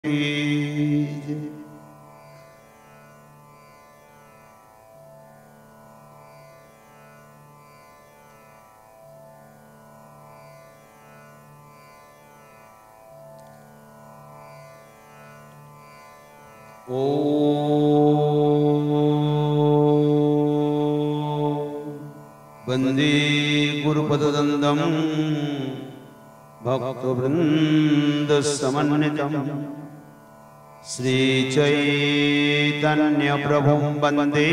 की। ओ वंदे गुरुपददंदं भक्तवृंदसमन्वितं श्रीचैतन्यप्रभुं वन्दे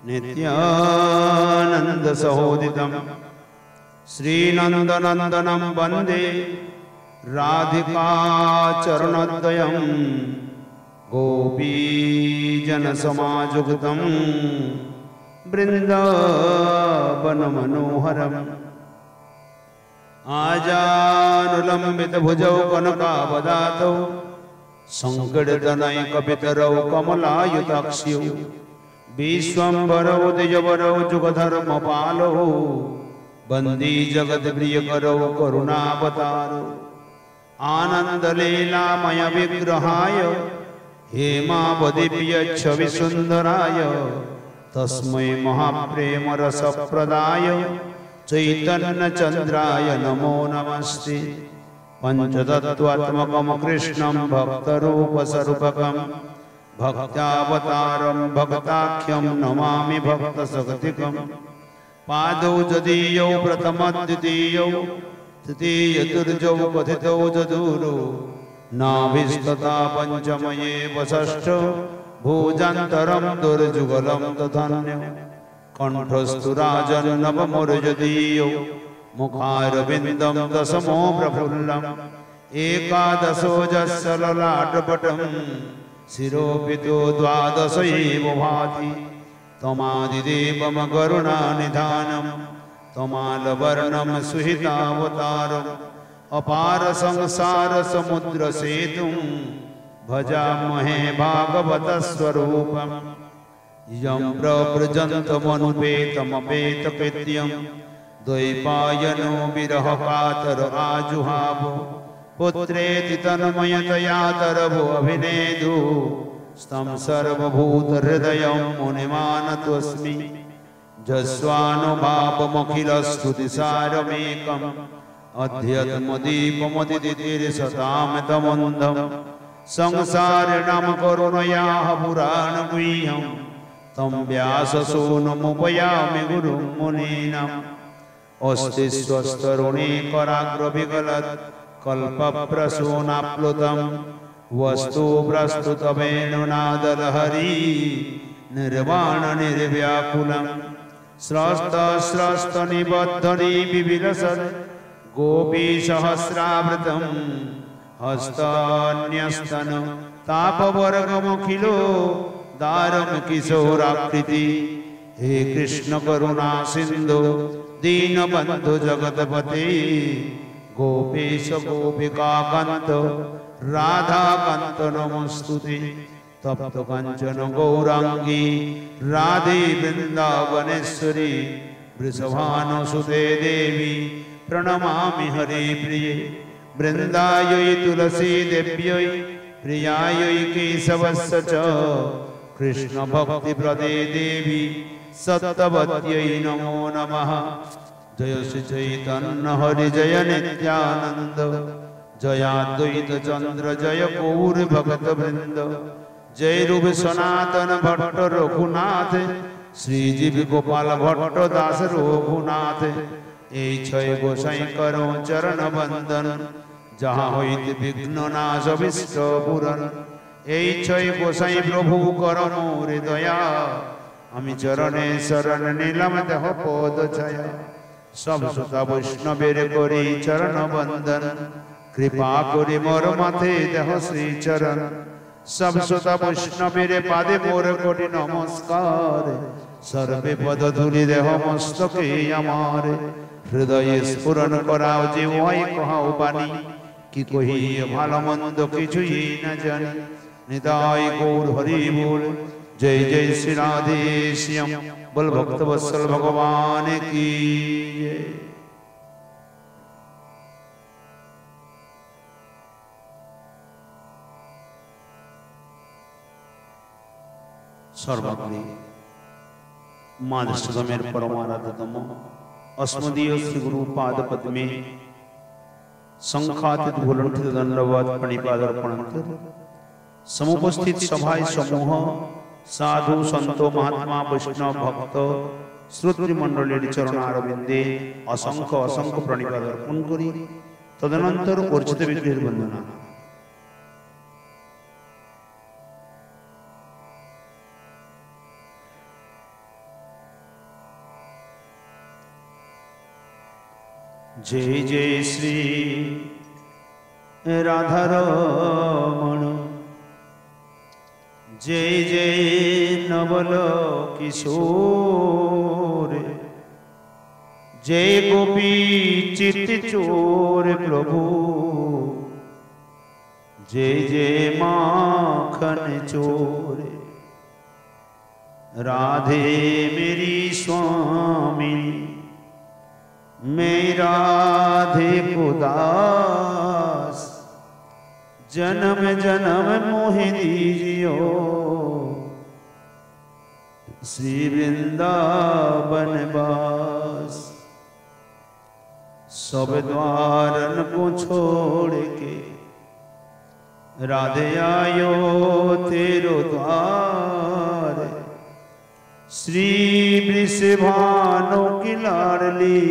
नित्यानन्दसहोदितं श्रीनन्दनन्दनं वन्दे राधिकाचरणद्वयं गोपीजनसमायुक्तं बृन्दावनमनोहरम् आजानुलम्बितभुजौ कनकावदातौ सङ्कीर्तनैकपितरौ कमलायुताक्ष्यौ विश्वम्भरौ द्विजवरौ जुगधर्मपालौ वन्दे जगत्प्रियकरौ करुणावतारौ आनन्दलीलामय विग्रहाय हेमावदीप्यच्छविसुन्दराय तस्मै महाप्रेमरसप्रदाय चैतन्यचन्द्राय नमो नमस्ते। पञ्चतत्त्वात्मकं कृष्णं भक्तरूपस्वरूपकं भक्त्यावतारं भक्ताख्यं नमामि भक्तशक्तिकं। पादौ जदीयौ प्रथमद्वितीयौ तृतीयचतुर्जौ कथितौ चतुरो नाभिस्तथा पञ्चमयेव षष्ठ भोजान्तरं दुर्जुगलं तथान्यं कंठस्तु राजन्नवमुर्जदीयो मुखारविन्दं दशमो प्रफुल्लम् एकादशो जस्य ललाटपटं शिरोपितो द्वादश एव भाति तमादिदेवं करुणानिधानं तमालवर्णं सुहितावतारम् अपार संसार समुद्र सेतुं भजामहे भागवतस्वरूपम् यं प्रव्रजन्तमनुपेतमपेतकृत्यं द्वैपायनो विरहकातर आजुहाव पुत्रेति तन्मयतया तरवो अभिनेदु स्तं सर्वभूतहृदयं मुनिमानतोऽस्मि जस्वानुभावमखिलश्रुतिसारमेकम् अध्यत्मदीपमतितितिर्शतामतमन्दं संसारिणां करुणयाः पुराणगुह्यं तं व्याससूनुमुपयामि गुरुं मुनीनाम् अस्ति स्वस्तरुणे कराग्रविगलत् कल्पप्रसूनाप्लुतं वस्तु प्रस्तुतवेणुनादलहरी निर्वाणनिर्व्याकुलं स्रस्तस्रस्तनिबद्धनिबिविलसत् गोपीसहस्रावृतं हस्तान्यस्तन तापवर्गमखिलो दारं किशोराकृति। हे कृष्ण करुणा सिंधु दीनबंधु जगतपते गोपेश गोपिकाकांत राधाकांत नमोस्तुते। तप्त कंचन गौरांगी राधे वृंदावनेश्वरी वृषभानुसुते देवी प्रणमामि हरे प्रिये। वृंदायै तुलसी देव्यै प्रियायै केशवस्य च कृष्ण भक्ति प्रदे देवी सत्यवत्यै नमो नमः। जय श्री चैतन्य हरि जय नित्यानंद जय अद्वैत चंद्र जय गौर भगत वृंद। जय रूप सनातन भट्ट रघुनाथ श्रीजीव गोपाल भट्ट दास रघुनाथ। এই ছয় গোসাই করো চরণ বন্দন যাহা হইতে বিঘ্ন নাশ অভিষ্ট পুরন। এই ছয় গোসাই প্রভু করো মোরে দয়া আমি চরণে শরণ নিলাম দেহ পদ ছায়া। সব সুতা বৈষ্ণবের করি চরণ বন্দন কৃপা করি মোর মাথে দেহ শ্রী চরণ। সব সুতা বৈষ্ণবের পাদে মোর কোটি নমস্কার সর্বে পদ ধুলি দেহ মস্তকে আমার। हृदय स्फुरन कराओ जिह्वाय कहाओ बानी कि कही भालो मंद किछुई न जानी। निताय गौर हरि बोल जय जय श्री राधे श्याम बोल भक्तवत्सल भगवान की जय। सर्वाग्रे मादृष्टमेर परमाराध्यतम अस्मदीय श्री गुरु पाद पद्मे संखातित भूलंठित दंडवत प्रणिपादर्पणंतर समुपस्थित सभाय समूह साधु संतो महात्मा वैष्णव भक्त श्रोत्री मंडलेर चरणारविंदे असंख्य असंख्य प्रणिपाद अर्पण करी तदनंतर अर्चित विग्रहेर वंदना। जय जय श्री राधारमण जय जय नवल किशोर जय गोपी चित्त चोर प्रभु जय जय माखन चोर राधे मेरी स्वामी मैं राधे को दास जन्म जन्म मोहि दीजियो श्री वृंदावन वास। सब द्वारन को छोड़ के राधे आयो तेरो द्वार श्री वृषभानु की लाडली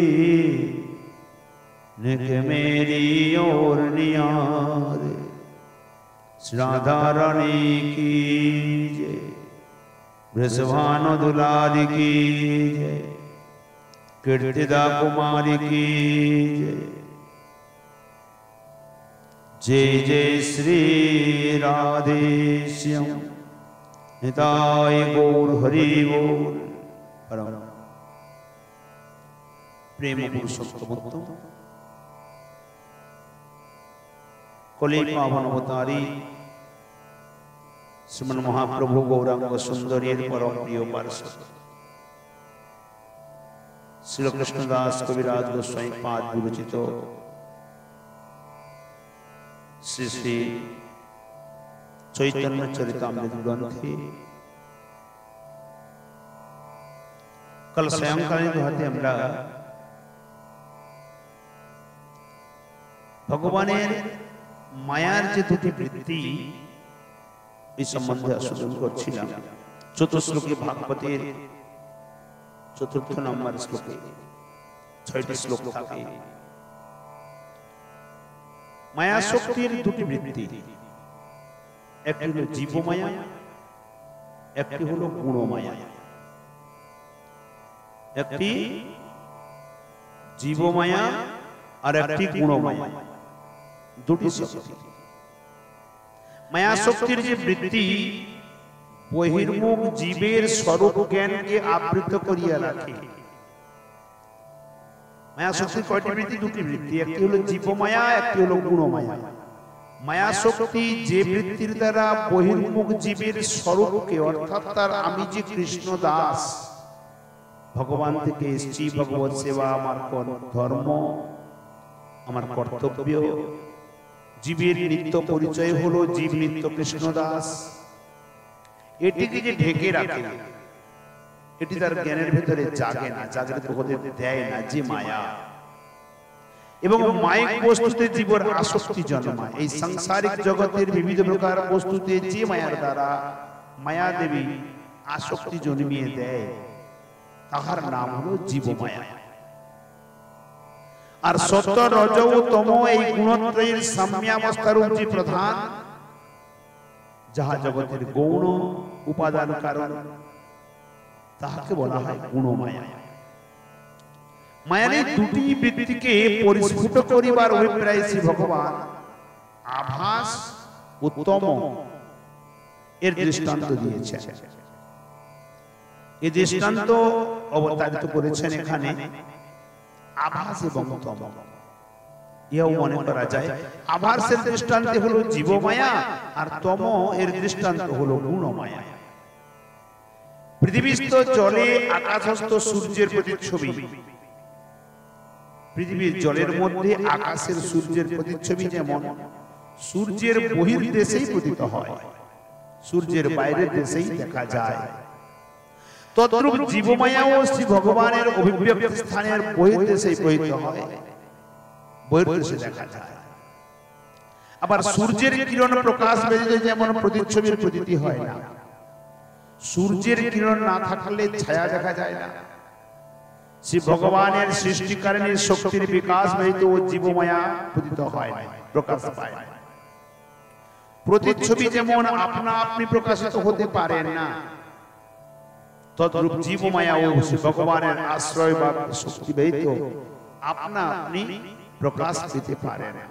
निक मेरी ओर नियार। राधा रानी की जय वृषभानु दुलारी की जय कीर्तिदा कुमारी की जय जय जय श्री राधे श्याम निताय गौर हरि बोल। परम प्रेम पुरुषोत्तम कलि पावन अवतारी श्रीमन महाप्रभु गौरांग सुंदरी परम प्रिय पार्षद श्री कृष्णदास कविराज गोस्वामी पाद विरचित श्री श्री चैतन्य चरितामृत ग्रंथे कल सायंकालीन हाथे আমরা ভগবানের মায়ার যে দুটি বৃত্তি এই সম্বন্ধে আলোচনা করছিলাম। চতুশ্লোকী ভাগবতের চতুর্থ নম্বর শ্লোকে ৬টি শ্লোক থাকে। মায়া শক্তির দুটি বৃত্তি, একটি হলো জীবমায়া, একটি হলো গুণমায়া। একটি জীবমায়া আর একটি গুণমায়া, দুটি শক্তি। মায়া শক্তির যে বৃত্তি বহির্মুখ জীবের স্বরূপ জ্ঞানকে আবৃত করিয়া রাখে। মায়া শক্তির কয়টি বৃত্তি? দুটি বৃত্তি, একটি হলো জীবমায়া, একটি হলো গুণমায়া। মায়া শক্তি যে বৃত্তির দ্বারা বহির্মুখ জীবের স্বরূপকে, অর্থাৎ তার আমি যে কৃষ্ণ দাস, ভগবান থেকে এসেছি, ভগবত সেবা আমার ধর্ম, আমার কর্তব্য, জীবের নিত্য পরিচয় হলো জীব নিত্য কৃষ্ণ দাস, এটিকে যে ঢেকে রাখে, এটি তার জ্ঞানের ভেতরে জাগে না, জাগ্রত হতে দেয় না, যে মায়া। এবং মায়িক বস্তুতে জীবের আসক্তি জন্মায়। এই সাংসারিক জগতের বিবিধ প্রকার বস্তুতে যে মায়ার দ্বারা মায়া দেবী আসক্তি জন্মিয়ে দেয়, তাহার নাম হলো জীবমায়া। আর সত্য রজ ও তম এই গুণত্রয়ের সাম্যাবস্থারূপ যে প্রধান, যাহা জগতের গৌণ উপাদান কারণ, তাহাকে বলা হয় গুণমায়া। মায়ার এই দুটি বৃত্তিকে পরিস্ফুট করিবার অভিপ্রায় শ্রী ভগবান আভাস উত্তম এর দৃষ্টান্ত দিয়েছেন। এই দৃষ্টান্ত অবতারিত করেছেন এখানে আভাস এবং তম। ইহাও মনে করা যায় আভাসের দৃষ্টান্ত হলো জীবমায়া, আর তম এর দৃষ্টান্ত হলো গুণমায়া। পৃথিবীস্থ জলে আকাশস্থ সূর্যের প্রতিচ্ছবি, পৃথিবীর জলের মধ্যে আকাশের সূর্যের প্রতিচ্ছবি যেমন সূর্যের বহির্দেশেই পতিত হয়, সূর্যের বাইরের দেশেই দেখা যায়। তদ্রূপ জীবমায়াও শ্রী ভগবানের অভিব্যক্তি স্থানের বহির্দেশে প্রহিত হয়, বহির্দেশে দেখা যায়। আবার সূর্যের কিরণ প্রকাশ ব্যতীত যেমন প্রতিচ্ছবির প্রতীতি হয় না, সূর্যের কিরণ না থাকলে ছায়া দেখা যায় না। শ্রী ভগবানের সৃষ্টিকারিণীর শক্তির বিকাশ ব্যতীত জীবমায়া প্রতীত হয় না, প্রকাশ পায় না। প্রতিচ্ছবি যেমন আপনা আপনি প্রকাশিত হতে পারেন না, তদ্রূপ জীবমায়াও শ্রী ভগবানের আশ্রয় বা শক্তি ব্যতীত আপনা আপনি প্রকাশ পেতে পারে না।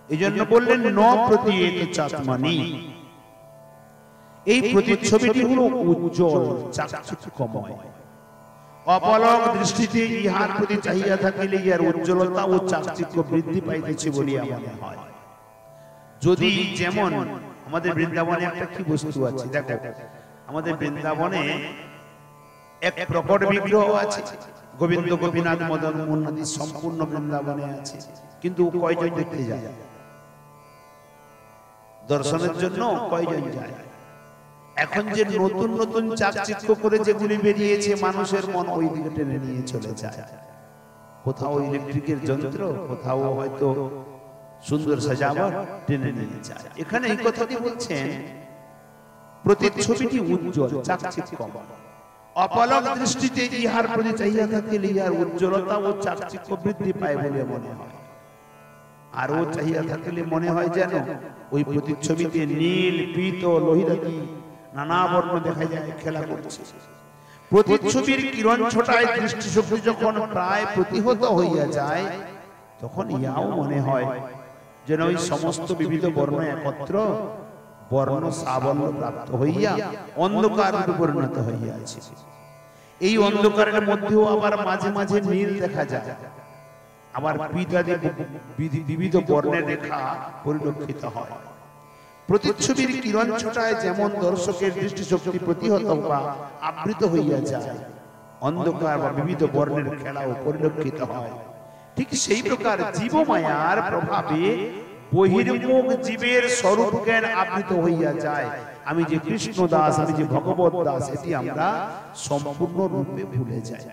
এই জন্য বললেন ন প্রতীয়তে চাত্মনি। এই প্রতিচ্ছবিটি হলো উজ্জ্বল, চাকচিক্যময়। অপলক দৃষ্টিতে ইহার প্রতি চাহিয়া থাকিলে ইহার উজ্জ্বলতা ও চাকচিক্য বৃদ্ধি পাইতেছে বলিয়া মনে হয়। যদি যেমন আমাদের বৃন্দাবনে একটা কি বস্তু আছে, দেখো আমাদের বৃন্দাবনে এক প্রকট বিগ্রহ আছে, গোবিন্দ গোপীনাথ মদন মোহনাদি সম্পূর্ণ বৃন্দাবনে আছে, কিন্তু কয়জন দেখতে যায়? দর্শনের জন্য কয়জন যায়? এখন যে নতুন নতুন চাকচিক্য করে যেগুলি বেরিয়েছে, মানুষের মন ওই দিকে টেনে নিয়ে চলে যায়। কোথাও ইলেকট্রিকের যন্ত্র, কোথাও হয়তো সুন্দর সাজাবার টেনে নিয়ে যায়। এখানে এই কথাটি বলছেন, প্রতিচ্ছবিটি উজ্জ্বল, চাকচিক্যময়। অপলক দৃষ্টিতে ইহার প্রতি চাহিয়া থাকিলে ইহার উজ্জ্বলতা ও চাকচিক্য বৃদ্ধি পায় বলে মনে হয়। আর ও চাহিয়া থাকিলে মনে হয় যেন ওই প্রতিচ্ছবিতে নীল, পীত, লোহিতাদি নানা বর্ণ দেখা যায়, খেলা করছে। প্রতিচ্ছবির কিরণ ছোটায় দৃষ্টিশক্তি যখন প্রায় প্রতিহত হইয়া যায়, তখন ইহাও মনে হয় যেন ওই সমস্ত বিবিধ বর্ণ একত্র বর্ণ সাবল্য প্রাপ্ত হইয়া অন্ধকার পরিণত হইয়াছে। এই অন্ধকারের মধ্যেও আবার মাঝে মাঝে নীল দেখা যায়, আবার পীতাদি বিবিধ বর্ণের রেখা পরিলক্ষিত হয়। প্রতিচ্ছবির কিরণ ছোটায় যেমন দর্শকের দৃষ্টিশক্তি প্রতিহত বা আবৃত হইয়া যায়, অন্ধকার বা বিবিধ বর্ণের খেলাও পরিলক্ষিত হয়, ঠিক সেই প্রকার জীবমায়ার প্রভাবে বহির্মুখ জীবের স্বরূপ জ্ঞান আবৃত হইয়া যায়। আমি যে কৃষ্ণ দাস, আমি যে ভগবত দাস, এটি আমরা সম্পূর্ণ রূপে ভুলে যাই।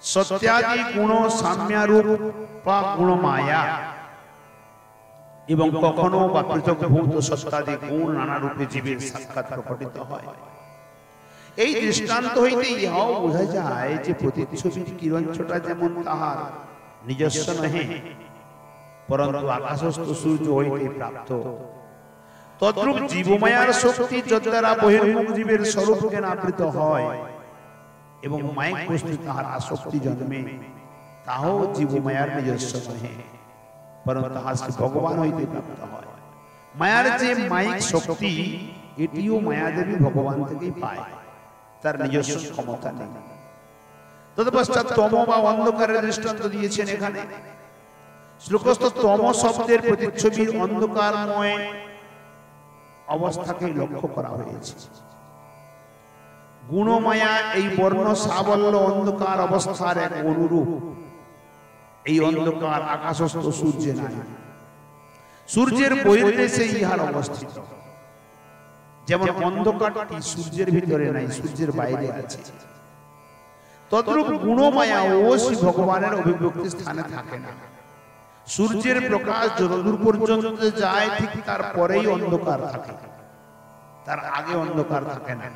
সত্যাদি গুণ সাম্যারূপ বা গুণ মায়া, এবং কখনো বা পৃথক ভূত সত্যাদি গুণ নানা রূপে জীবের সাক্ষাৎ প্রকটিত হয়। এই দৃষ্টান্ত হইতে ইহাও বোঝা যায় যে প্রতিচ্ছবির কিরণ ছোটা যেমন তাহার নিজস্ব নহে, পরন্তু আকাশস্থ সূর্য হইতে প্রাপ্ত, তদ্রূপ জীবমায়ার শক্তি যদ্বারা বহির্মুখ জীবের স্বরূপ জ্ঞান আবৃত হয় এবং মায়িক বস্তু তাহার আসক্তি জন্মে, তাহাও জীবমায়ার নিজস্ব নহে, পরন্তু তাহা শ্রী ভগবান হইতে প্রাপ্ত হয়। মায়ার যে মায়িক শক্তি, এটিও মায়াদেবী ভগবান থেকেই পায়, তার নিজস্ব ক্ষমতা নেই। তৎপশ্চাৎ তম বা অন্ধকারের দৃষ্টান্ত দিয়েছেন এখানে। শ্লোকস্থ তম শব্দের প্রতিচ্ছবির অন্ধকারময় অবস্থাকে লক্ষ্য করা হয়েছে। গুণমায়া এই বর্ণ সাবল্য অন্ধকার অবস্থার এক অনুরূপ। এই অন্ধকার আকাশস্থ সূর্যে নাই, সূর্যের বহির্দেশে ইহার অবস্থিত। যেমন অন্ধকারটি সূর্যের ভিতরে নাই, সূর্যের বাইরে আছে, তদ্রূপ গুণমায়া ও শ্রী ভগবানের অভিব্যক্তি স্থানে থাকে না। সূর্যের প্রকাশ যতদূর পর্যন্ত যায়, ঠিক তার পরেই অন্ধকার থাকে, তার আগে অন্ধকার থাকে না।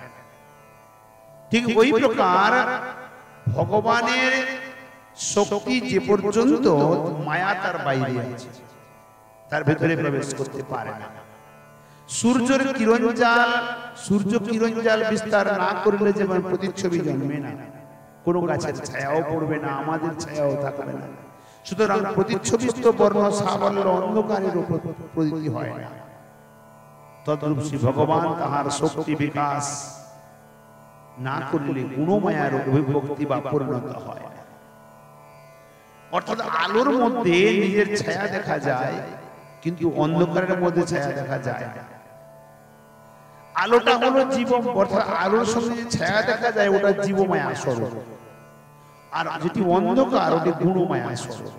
ঠিক ওই প্রকার ভগবানের শক্তি যে পর্যন্ত, মায়া তার বাইরে আছে, তার ভেতরে প্রবেশ করতে পারে না। সূর্যের কিরণজাল, সূর্য কিরণজাল বিস্তার না করলে যেমন প্রতিচ্ছবি জন্মে না, কোনো গাছের ছায়াও পড়বে না, আমাদের ছায়াও থাকবে না। সুতরাং প্রতিচ্ছবিস্থ বর্ণ সাবল্য অন্ধকারের উপর প্রতীতি হয় না। তদ্রূপ শ্রী ভগবান তাহার শক্তি বিকাশ না করলে গুণমায়ার অভিব্যক্তি বা পরিণত হয়। অর্থাৎ আলোর মধ্যে নিজের ছায়া দেখা যায়, কিন্তু অন্ধকারের মধ্যে ছায়া দেখা যায় না। আলোটা হলো জীব, অর্থাৎ আলোর সঙ্গে যে ছায়া দেখা যায় ওটা জীবমায়া স্বরূপ, আর যেটি অন্ধকার ওটি গুণমায়া স্বরূপ।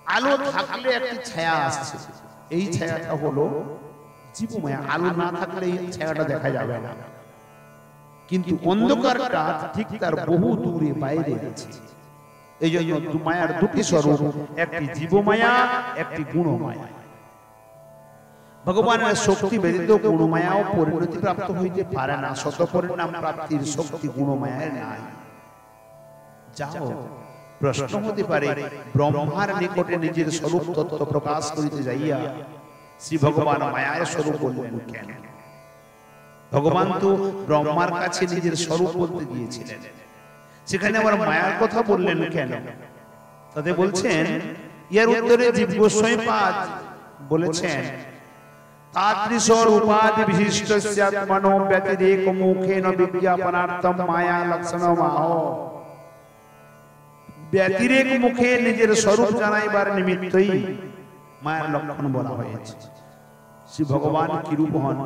আলো থাকলে একটি ছায়া আসছে, এই ছায়াটা হলো জীবমায়া। আলো না থাকলে এই ছায়াটা দেখা যাবে না, কিন্তু অন্ধকারটা ঠিক তার বহু দূরে বাইরে আছে। এই জন্য মায়ার দুটি স্বরূপ, একটি জীবমায়া, একটি গুণমায়া। ভগবানের শক্তি ব্যতীত গুণমায়াও পরিণতি প্রাপ্ত হইতে পারে না। শত পরিণাম প্রাপ্তির শক্তি গুণমায়ার নাই। যাও, প্রশ্ন হতে পারে, ব্রহ্মার নিকটে নিজের স্বরূপ তত্ত্ব প্রকাশ করিতে যাইয়া শ্রী ভগবান মায়ার স্বরূপ বললেন কেন? ভগবান তো ব্রহ্মার কাছে নিজের স্বরূপ বলতে গিয়েছিলেন, সেখানে আবার মায়ার কথা বললেন কেন? তাতে বলছেন, ইয়ার উত্তরে জীব গোস্বামী পাদ বলেছেন, তাদৃশর উপাধি বিশিষ্টস্য আত্মনো ব্যতিরেক মুখেন বিজ্ঞাপনার্থম মায়া লক্ষণমাহ। ব্যতিরেক মুখে নিজের স্বরূপ জানাইবার নিমিত্তই মায়ার লক্ষণ বলা হয়েছে। শ্রী ভগবান কি রূপ হন,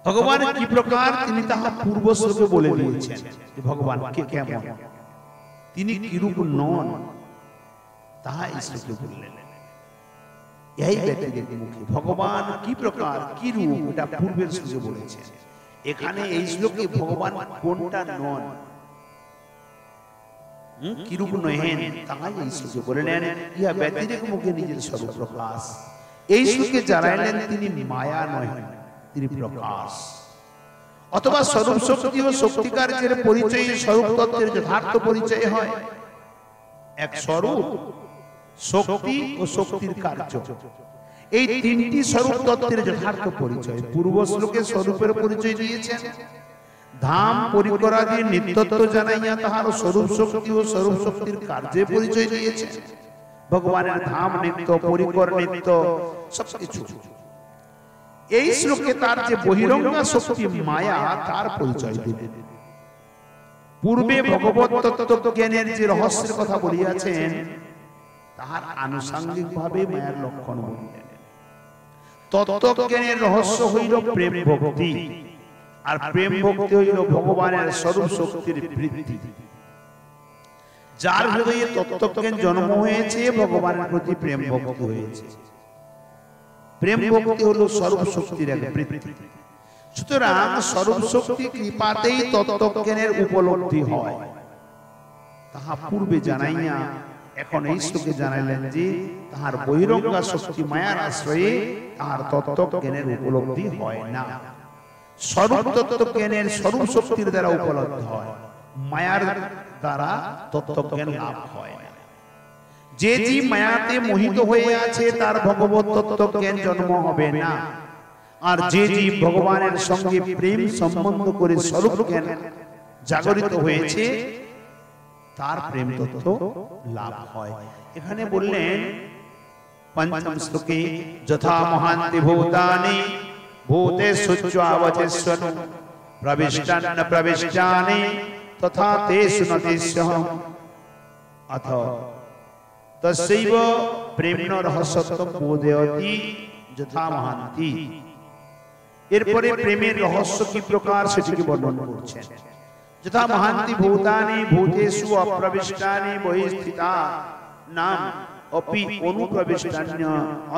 ভগবান কি প্রকার, তিনি তাহা পূর্ব শ্লোকে বলে দিয়েছেন। ভগবান কে কেমন, তিনি কি রূপ নন, তাহা এই শ্লোকে বললেন। এই ব্যতিরেক মুখে ভগবান কি প্রকার, কি রূপ, এটা পূর্বের শ্লোকে বলেছেন। এখানে এই শ্লোকে ভগবান কোনটা নন, কি রূপ নহেন, তাহাই এই শ্লোকে বললেন। ইহা ব্যতিরেক মুখে নিজের স্বরূপ প্রকাশ। এই শ্লোকে জানাইলেন তিনি মায়া নহেন, তিনি প্রকাশ। অথবা স্বরূপ শক্তি ও শক্তিকার্যের পরিচয় স্বরূপ তত্ত্বের যথার্থ পরিচয় হয়। এক স্বরূপ, শক্তি ও শক্তির কার্য, এই তিনটি স্বরূপ তত্ত্বের যথার্থ পরিচয়। পূর্ব শ্লোকে স্বরূপের পরিচয় দিয়েছেন, ধাম পরিকরাদি নিত্যত্ব জানাইয়া তাহার স্বরূপ শক্তি ও স্বরূপ শক্তির কার্যে পরিচয় দিয়েছেন। ভগবানের ধাম নিত্য, পরিকর নিত্য, সবকিছু। এই শ্লোকে তার যে বহিরঙ্গা শক্তি মায়া, তার পরিচয় দিলেন। পূর্বে ভগবত তত্ত্ব জ্ঞানের যে রহস্যের কথা বলিয়াছেন, তাহার আনুষঙ্গিক ভাবে মায়ার লক্ষণ বললেন। তত্ত্বজ্ঞানের রহস্য হইল প্রেম ভক্তি, আর প্রেম ভক্তি হইল ভগবানের স্বরূপ শক্তির বৃদ্ধি। যার হৃদয়ে তত্ত্বজ্ঞান জন্ম হয়েছে, ভগবানের প্রতি প্রেম ভক্তি হয়েছে। প্রেম ভক্তি হলো স্বরূপ শক্তির এক বৃদ্ধি। সুতরাং স্বরূপ শক্তি কৃপাতেই তত্ত্বজ্ঞানের উপলব্ধি হয়, তাহা পূর্বে জানাইয়া এখন এই শ্লোকে জানাইলেন যে তাহার বহিরঙ্গা শক্তি মায়ার আশ্রয়ে তাহার তত্ত্বজ্ঞানের উপলব্ধি হয় না। স্বরূপ তত্ত্বজ্ঞানের স্বরূপ শক্তির দ্বারা উপলব্ধ হয়, মায়ার দ্বারা তত্ত্বজ্ঞান লাভ হয় না। যে জীব মায়াতে মোহিত হয়ে আছে, তার ভগবত তত্ত্বজ্ঞান জন্ম হবে না। আর যে জীব ভগবানের সঙ্গে প্রেম সম্বন্ধ করে স্বরূপ জ্ঞান জাগরিত হয়েছে, তার প্রেম তত্ত্ব লাভ হয়। এখানে বললেন পঞ্চম শ্লোকে, যথা মহান্তি ভূতানি ভূতেষু চ্যাবচেষ্বনু প্রবিষ্টান্ন প্রবিষ্টানি তথা তেষু ন তেষ্যহম অথ তস্যৈব প্রেম্ণ রহস্যত্বম বোধয়তি যথা মহান্তি। এরপরে প্রেমের রহস্য কি প্রকার সেটিকে বর্ণনা করছেন। যথা মহান্তি ভূতানি ভূতেষু অপ্রবিষ্টানি বহিঃস্থিতা নাম অপি অনুপ্রবিষ্টান্য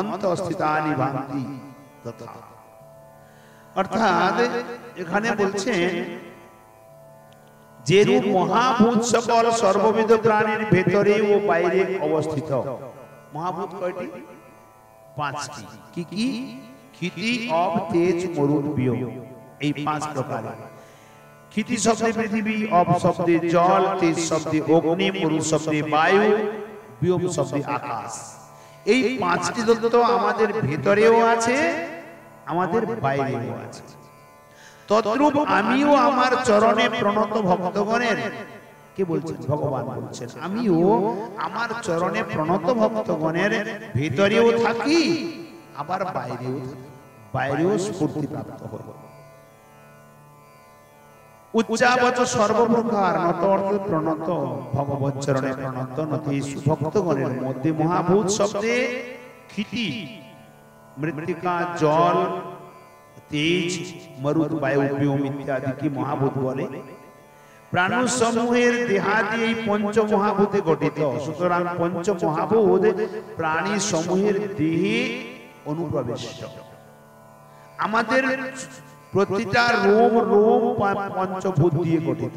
অন্তঃস্থিতানি ভান্তি তথা। অর্থাৎ এখানে বলছেন, যে রূপ মহাভূত সকল সর্ববিধ প্রাণীর ভেতরে ও বাইরে অবস্থিত। মহাভূত কয়টি? পাঁচটি। কি কি? ক্ষিতি, অব, তেজ, মরুদ, বিয়োগ, এই পাঁচ প্রকার। ক্ষিতি শব্দে পৃথিবী, অব শব্দে জল, তেজ শব্দে অগ্নি, মরুদ শব্দে বায়ু, বিয়োগ শব্দে আকাশ। এই পাঁচটি তত্ত্ব আমাদের ভেতরেও আছে, আমাদের বাইরেও আছে। তদ্রূপ আমিও আমার চরণে প্রণত ভক্তগণের, কে বলছেন? ভগবান বলছেন, আমিও আমার চরণে প্রণত ভক্তগণের ভেতরেও থাকি, আবার বাইরেও থাকি, বাইরেও স্ফূর্তি প্রাপ্ত হল। উচ্চাবচ সর্বপ্রকার, নত অর্থে প্রণত, ভগবৎ চরণে প্রণত নতেষু ভক্তগণের মধ্যে মহাভূত শব্দে ক্ষিতি, মৃত্তিকা, জল, তেজ, মরুদ, বায়ু, ব্যোম ইত্যাদি কি মহাভূত বলে। প্রাণসমূহের দেহাদি এই পঞ্চমহাভূতে গঠিত। সুতরাং পঞ্চমহাভূত প্রাণী সমূহের দেহে অনুপ্রবিষ্ট। আমাদের প্রতিটা রোম রোম পঞ্চভূত দিয়ে গঠিত।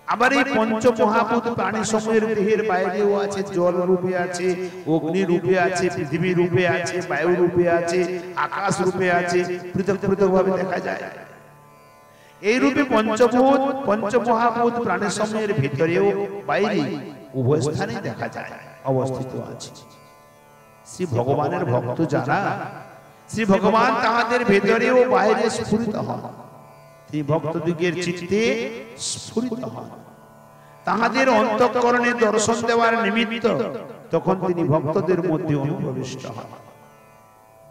আবার এই পঞ্চমহাভূত প্রাণী সমূহের দেহের বাইরেও আছে, জল রূপে আছে, অগ্নি রূপে আছে, পৃথিবী রূপে আছে, বায়ু রূপে আছে, আকাশ রূপে আছে, পৃথক পৃথক ভাবে দেখা যায়। এই রূপে পঞ্চভূত পঞ্চমহাভূত প্রাণী সমূহের ভিতরেও বাইরে উভয় স্থানে দেখা যায়, অবস্থিত আছে। শ্রী ভগবানের ভক্ত যারা, শ্রী ভগবান তাহাদের ভেতরে ও বাইরে স্ফুরিত হন। তিনি ভক্তদিগের চিত্তে স্ফুরিত হন, তাহাদের অন্তঃকরণে দর্শন দেওয়ার নিমিত্ত তখন তিনি ভক্তদের মধ্যে অনুপ্রবিষ্ট হন।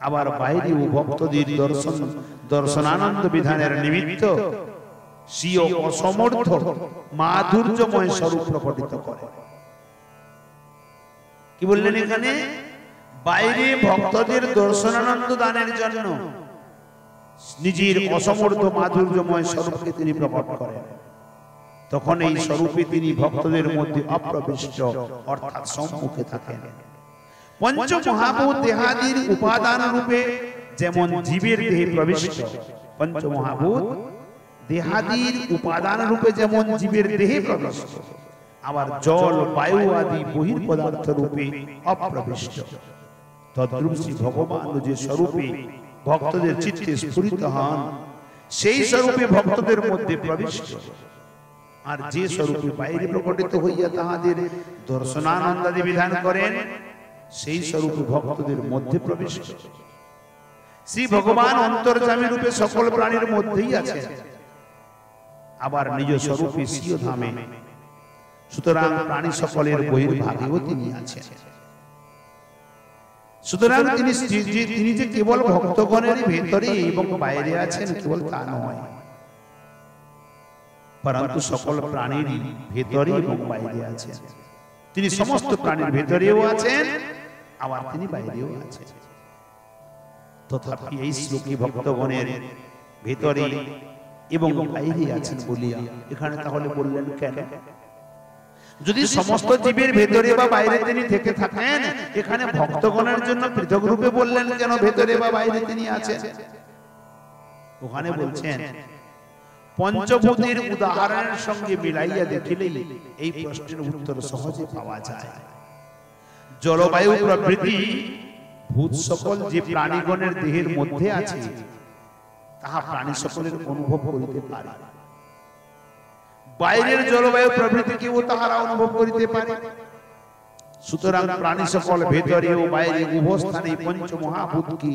আবার বাইরে ও ভক্তদের দর্শনানন্দ বিধানের নিমিত্ত স্বীয় অসমর্থ মাধুর্যময় স্বরূপ প্রকটিত করে। কি বললেন এখানে? বাইরে ভক্তদের দর্শনানন্দ দানের জন্য নিজের অসমর্থ মাধুর্যময় স্বরূপকে তিনি প্রকট করেন। তখন এই স্বরূপে তিনি ভক্তদের মধ্যে অপ্রবিষ্ট অর্থাৎ সম্মুখে থাকেন। পঞ্চমহাভূত দেহাদির উপাদান রূপে যেমন জীবের দেহে প্রবিষ্ট, পঞ্চমহাভূত দেহাদির উপাদান রূপে যেমন জীবের দেহে প্রবিষ্ট, আবার জল বায়ু আদি বহির পদার্থ রূপে অপ্রবিষ্ট। তদ্রূপ শ্রী ভগবান যে স্বরূপে ভক্তদের চিত্তে স্ফুরিত হন, সেই স্বরূপে ভক্তদের মধ্যে প্রবিষ্ট। আর যে স্বরূপে বাইরে প্রকটিত হইয়া তাহাদের দর্শনানন্দাদি বিধান করেন, সেই স্বরূপে ভক্তদের মধ্যে প্রবিষ্ট। শ্রী ভগবান অন্তর্যামী রূপে সকল প্রাণীর মধ্যেই আছেন, আবার নিজ স্বরূপে স্বীয় ধামে। সুতরাং প্রাণী সকলের বহির্ভাগেও তিনি আছেন। সুতরাং তিনি যে কেবল ভক্তগণের ভেতরে এবং বাইরে আছেন কেবল তা নয়, পরন্তু সকল প্রাণীর ভেতরে এবং বাইরে আছেন। তিনি সমস্ত প্রাণীর ভেতরেও আছেন, আবার তিনি বাইরেও আছেন। তথাপি এই শ্লোকে ভক্তগণের ভেতরে এবং বাইরে আছেন বলিয়া এখানে তাহলে বললেন কেন? যদি সমস্ত জীবের ভেতরে বা বাইরে তিনি থেকে থাকেন, এখানে ভক্তগণের জন্য পৃথক রূপে বললেন কেন ভেতরে বা বাইরে তিনি আছেন? ওখানে বলছেন পঞ্চভূতের উদাহরণের সঙ্গে মিলাইয়া দেখিলেই এই প্রশ্নের উত্তর সহজে পাওয়া যায়। জলবায়ু প্রভৃতি ভূত সকল যে প্রাণীগণের দেহের মধ্যে আছে, তাহা প্রাণী সকলের অনুভব করিতে পারে। বাইরের জলবায়ু প্রভৃতিকেও তাহারা অনুভব করিতে পারে। সুতরাং প্রাণী সকল ভেতরে ও বাইরে উভয় স্থানে পঞ্চমহাভূতকে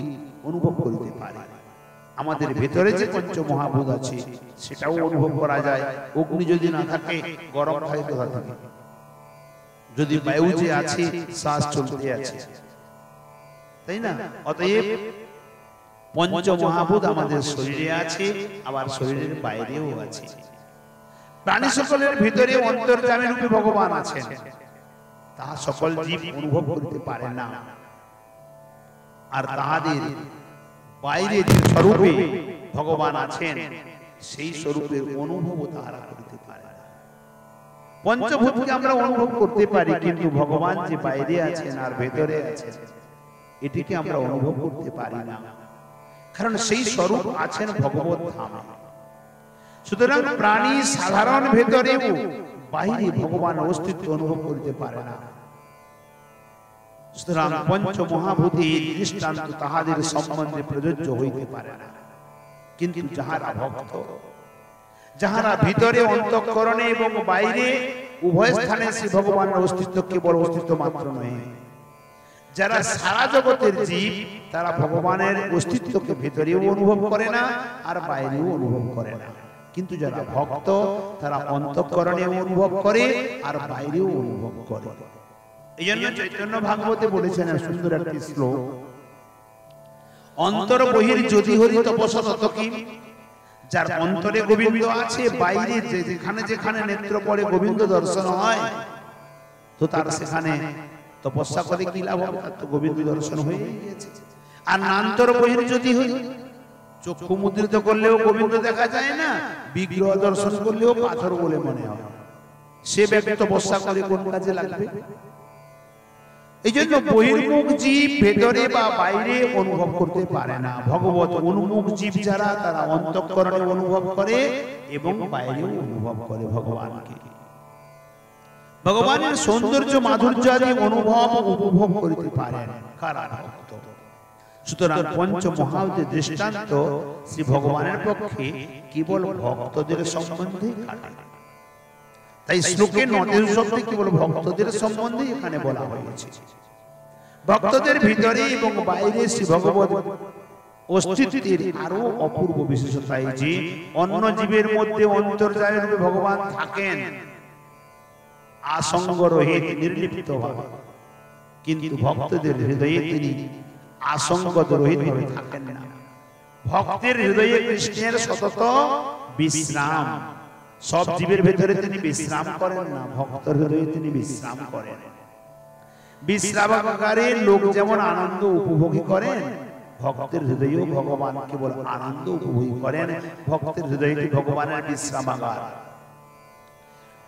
অনুভব করিতে পারে। আমাদের ভেতরে যে পঞ্চমহাভূত আছে সেটাও অনুভব করা যায়। অগ্নি যদি না থাকে গরম থাকে কোথা থেকে? যদি বায়ু যে আছে শ্বাস চলতে আছে, তাই না? অতএব পঞ্চমহাভূত আমাদের শরীরে আছে, আবার শরীরের বাইরেও আছে। প্রাণী সকলের ভিতরে অন্তর্যামী রূপে ভগবান আছেন, তাহা সকল জীব অনুভব করতে পারে না। আর তাহাদের বাইরে যে স্বরূপে ভগবান আছেন, সেই স্বরূপের অনুভব তাহারা করতে পারে না। পঞ্চভূতকে আমরা অনুভব করতে পারি, কিন্তু ভগবান যে বাইরে আছেন আর ভেতরে আছেন এটিকে আমরা অনুভব করতে পারি না, কারণ সেই স্বরূপ আছেন ভগবত ধামে। সুতরাং প্রাণী সাধারণ ভেতরেও বাইরে ভগবান অস্তিত্ব অনুভব করতে পারে না। সুতরাং পঞ্চমহাভূতের দৃষ্টান্ত তাহাদের সম্বন্ধে প্রযোজ্য হইতে পারে না। কিন্তু যাহারা ভক্ত, যাহারা ভিতরে অন্তঃকরণে এবং বাইরে উভয় স্থানে শ্রী ভগবানের অস্তিত্ব কেবল অস্তিত্ব মাত্র নয়, যারা সারা জগতের জীব, তারা ভগবানের অস্তিত্বকে ভেতরেও অনুভব করে না আর বাইরেও অনুভব করে না। কিন্তু যারা ভক্ত তারা অন্তঃকরণেও অনুভব করে আর বাইরেও অনুভব করে। এই জন্য চৈতন্য ভাগবতে বলেছেন সুন্দর একটি শ্লোক, অন্তর বহির যদি হরি তপস্যা তত কি। যার অন্তরে গোবিন্দ আছে, বাইরে যেখানে যেখানে নেত্র পড়ে গোবিন্দ দর্শন হয়, তো তার সেখানে তপস্যা করে কি লাভ হবে? তার তো গোবিন্দ দর্শন হয়ে গিয়েছে। আর নান্তর বহির যদি হই, চক্ষু মুদ্রিত করলেও গোবিন্দ দেখা যায় না, বিগ্রহ দর্শন করলেও পাথর বলে মনে হয়। সে ব্যক্তি তপস্যা করে কোন কাজে লাগবে? এই জন্য বহির্মুখ জীব ভেতরে বা বাইরে অনুভব করতে পারে না। ভগবত উন্মুখ জীব যারা, তারা অন্তঃকরণে অনুভব করে এবং বাইরেও অনুভব করে ভগবানকে। ভগবানের সৌন্দর্য মাধুর্য আদি অনুভব উপভোগ করতে পারেন কারা? ভক্ত। সুতরাং পঞ্চ মহাযজ্ঞের দৃষ্টান্ত শ্রী ভগবানের পক্ষে কেবল ভক্তদের সম্বন্ধে খাটে। তাই শ্লোকে ৯ শব্দে কেবল ভক্তদের সম্বন্ধে এখানে বলা হয়েছে। ভক্তদের ভিতরে এবং বাইরে শ্রী ভগবত অস্তিত্বের আরো অপূর্ব বিশেষতা এই যে অন্য জীবের মধ্যে অন্তর্যামী রূপে ভগবান থাকেন আসঙ্গ রহিত নির্লিপ্ত ভাবে, কিন্তু ভক্তদের হৃদয়ে তিনি আসঙ্গ রহিত ভাবে থাকেন না। ভক্তের হৃদয়ে কৃষ্ণের সতত বিশ্রাম। সব জীবের ভেতরে তিনি বিশ্রাম করেন না, ভক্তের হৃদয়ে তিনি বিশ্রাম করেন। বিশ্রামাগারে লোক যেমন আনন্দ উপভোগী করেন, ভক্তের হৃদয়েও ভগবান কেবল আনন্দ উপভোগী করেন। ভক্তের হৃদয়টি ভগবানের বিশ্রামাগার।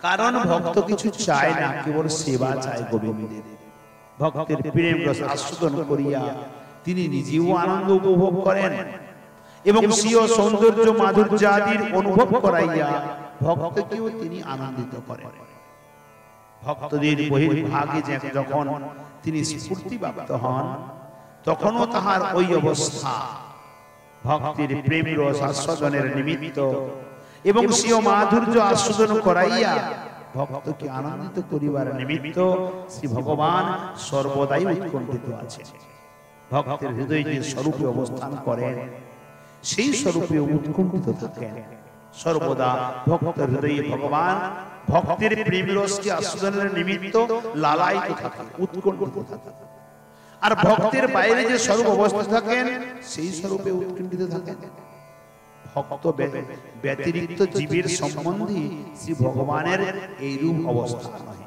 কারণ ভক্ত কিছু চায় না, কেবল সেবা চায় গোবিন্দের। ভক্তের প্রেম রস আস্বাদন করিয়া তিনি নিজেও আনন্দ উপভোগ করেন এবং স্বীয় সৌন্দর্য মাধুর্য আদির অনুভব করাইয়া ভক্তকেও তিনি আনন্দিত করেন। ভক্তদের বহির্ভাগে যখন তিনি স্ফূর্তিপ্রাপ্ত হন, তখনও তাহার ওই অবস্থা ভক্তির প্রেম রস আস্বাদনের নিমিত্ত এবং স্বীয় মাধুর্য আস্বাদন করাইয়া ভক্তকে আনন্দিত করিবার নিমিত্ত শ্রী ভগবান সর্বদাই উৎকণ্ঠিত আছেন। ভক্তের হৃদয়ে যে স্বরূপে অবস্থান করেন, সেই স্বরূপে উৎকণ্ঠিত থাকেন। সর্বদা ভক্তের হৃদয়ে ভগবান ভক্তের প্রেম রসকে আস্বাদনের নিমিত্ত লালায়িত থাকেন, উৎকণ্ঠিত থাকেন। আর ভক্তের বাইরে যে স্বরূপ অবস্থিত থাকেন, সেই স্বরূপে উৎকণ্ঠিত থাকেন। ভক্ত ব্যতিরিক্ত জীবের সম্বন্ধে শ্রী ভগবানের এই রূপ অবস্থা নয়।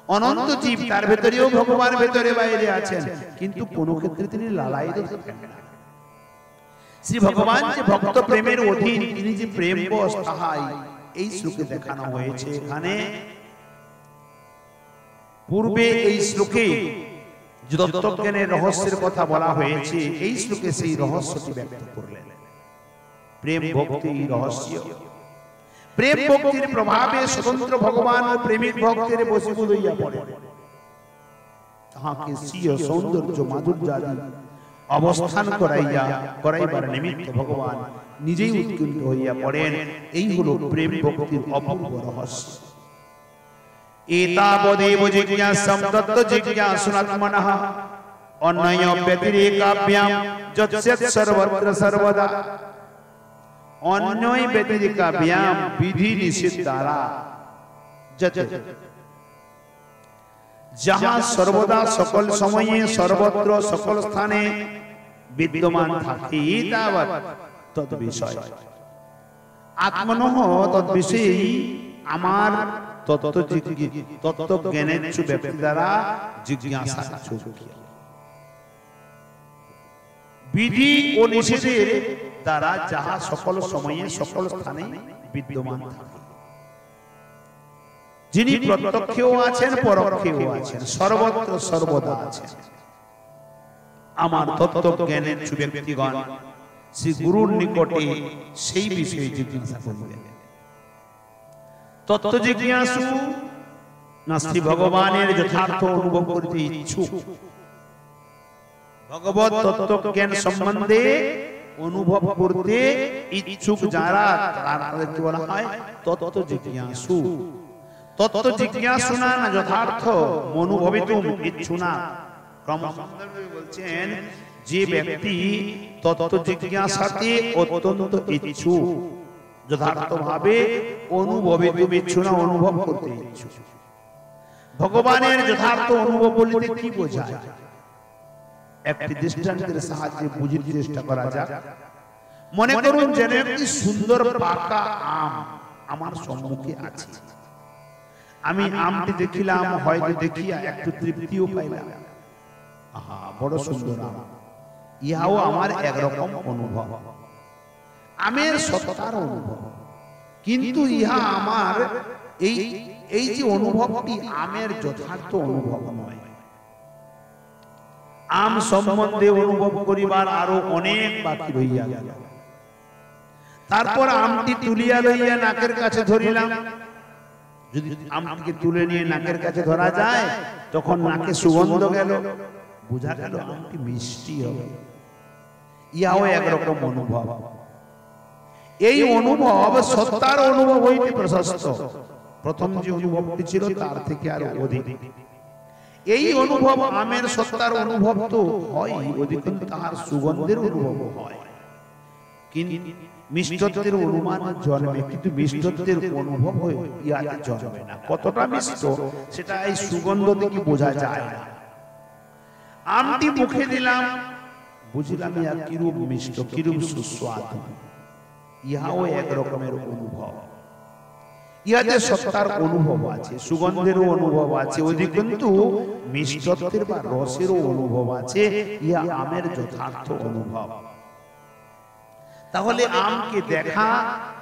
অনন্ত জীব, তার ভেতরেও ভগবান ভেতরে বাইরে আছেন, কিন্তু কোন ক্ষেত্রে তিনি লালায়িত থাকেন না। শ্রী ভগবান যে ভক্ত প্রেমের অধীন, তিনি যে প্রেম বশ, তাহাই এই শ্লোকে দেখানো হয়েছে। এখানে পূর্বে এই শ্লোকে যে তত্ত্বজ্ঞানের রহস্যের কথা বলা হয়েছে, এই শ্লোকে সেই রহস্যটি ব্যক্ত করলেন। প্রেম ভক্তি রহস্য। প্রেম ভক্তির প্রভাবে স্বতন্ত্র ভগবান ও প্রেমিক ভক্তের বশীভূত হইয়া পড়ে। তাহাকে স্বীয় সৌন্দর্য মাধুর্য আদি অবস্থান করাইবার নিমিত্ত ভগবান নিজেই উৎকণ্ঠিত হইয়া পড়েন। এই হলো প্রেম ভক্তির অপূর্ব রহস্য। এতাবদেব জিজ্ঞাসাম তত্ত্ব জিজ্ঞাসুনাত্মনঃ অন্যয় ব্যতিরেকাভ্যাম যৎস্যৎ সর্বত্র সর্বদা। অন্যয় ব্যতিরেকাভ্যাম বিধি নিষেধ দ্বারা যাহা সর্বদা সকল সময়ে সর্বত্র সকল স্থানে বিদ্যমান থাকে, তাবৎ তদ্বিষয় আত্মনঃ তদ্বিষয়ে আমার তত্ত্ব জ্ঞানের ব্যক্তি দ্বারা জিজ্ঞাসা বিধি ও নিষেধের দ্বারা যাহা সকল সময়ে সকল স্থানে বিদ্যমান থাকে, যিনি প্রত্যক্ষেও আছেন পরোক্ষেও আছেন, সর্বত্র সর্বদা আছেন। আমার তত্ত্ব জ্ঞানের ব্যক্তিগণ শ্রী গুরুর নিকটে সেই বিষয়ে জিজ্ঞাসা করিবেন। তত্ত্ব জিজ্ঞাসু না শ্রী ভগবানের যথার্থ অনুভব করিতে ইচ্ছুক, ভগবত তত্ত্ব জ্ঞান সম্বন্ধে অনুভব করতে ইচ্ছুক যারা, তাদেরকে বলা হয় তত্ত্ব জিজ্ঞাসু। তত্ত্ব জিজ্ঞাসু না যথার্থ মনোভবিতুম ইচ্ছুনা। বলছেন যে ব্যক্তি তত্ত্ব জিজ্ঞাসাতে অত্যন্ত ইচ্ছুক, যথার্থ ভাবে অনুভবিতুম ইচ্ছুনা, অনুভব করতে ইচ্ছুক। ভগবানের যথার্থ অনুভব বলতে কি বোঝায়? একটি দৃষ্টান্তের সাহায্যে বুঝির চেষ্টা করা যাক। মনে করুন যেন একটি সুন্দর পাকা আম আমার সম্মুখে আছে। আমি আমটি দেখিলাম, হয়তো দেখিয়া একটু তৃপ্তিও পাইলাম। আহা, বড় সুন্দর আম। ইহাও আমার একরকম অনুভব, আমের সত্তার অনুভব। কিন্তু ইহা আমার এই যে অনুভবটি আমের যথার্থ অনুভব নয়। আম সম্বন্ধে অনুভব করিবার আরো অনেক বাকি রইয়া গেল। তারপর আমটি তুলিয়া লইয়া নাকের কাছে ধরিলাম। যদি আমটিকে তুলে নিয়ে নাকের কাছে ধরা যায়, তখন নাকে সুগন্ধ গেল, বোঝা গেল আমটি মিষ্টি হবে। ইহাও একরকম অনুভব। এই অনুভব সত্তার অনুভব হইতে প্রশস্ত। প্রথম যে অনুভবটি ছিল তার থেকে আরো অধিক। এই অনুভব আমের সত্তার অনুভব তো হয়, অধিকন্তু তাহার সুগন্ধের অনুভব হয়। কিন্তু মিষ্টত্বের অনুমান জন্মে, কিন্তু মিষ্টত্বের অনুভব হয়ে ইয়াতে জন্মে না। কতটা মিষ্ট সেটা এই সুগন্ধ থেকে বোঝা যায় না। আমটি মুখে দিলাম, বুঝলাম ইহা কিরূপ মিষ্ট, কিরূপ সুস্বাদু। ইহাও এক রকমের অনুভব। ইহাতে সত্তার অনুভব আছে, সুগন্ধেরও অনুভব আছে, অধিকন্তু মিষ্টত্বের বা রসেরও অনুভব আছে। ইহা আমের যথার্থ অনুভব। তাহলে আমকে দেখা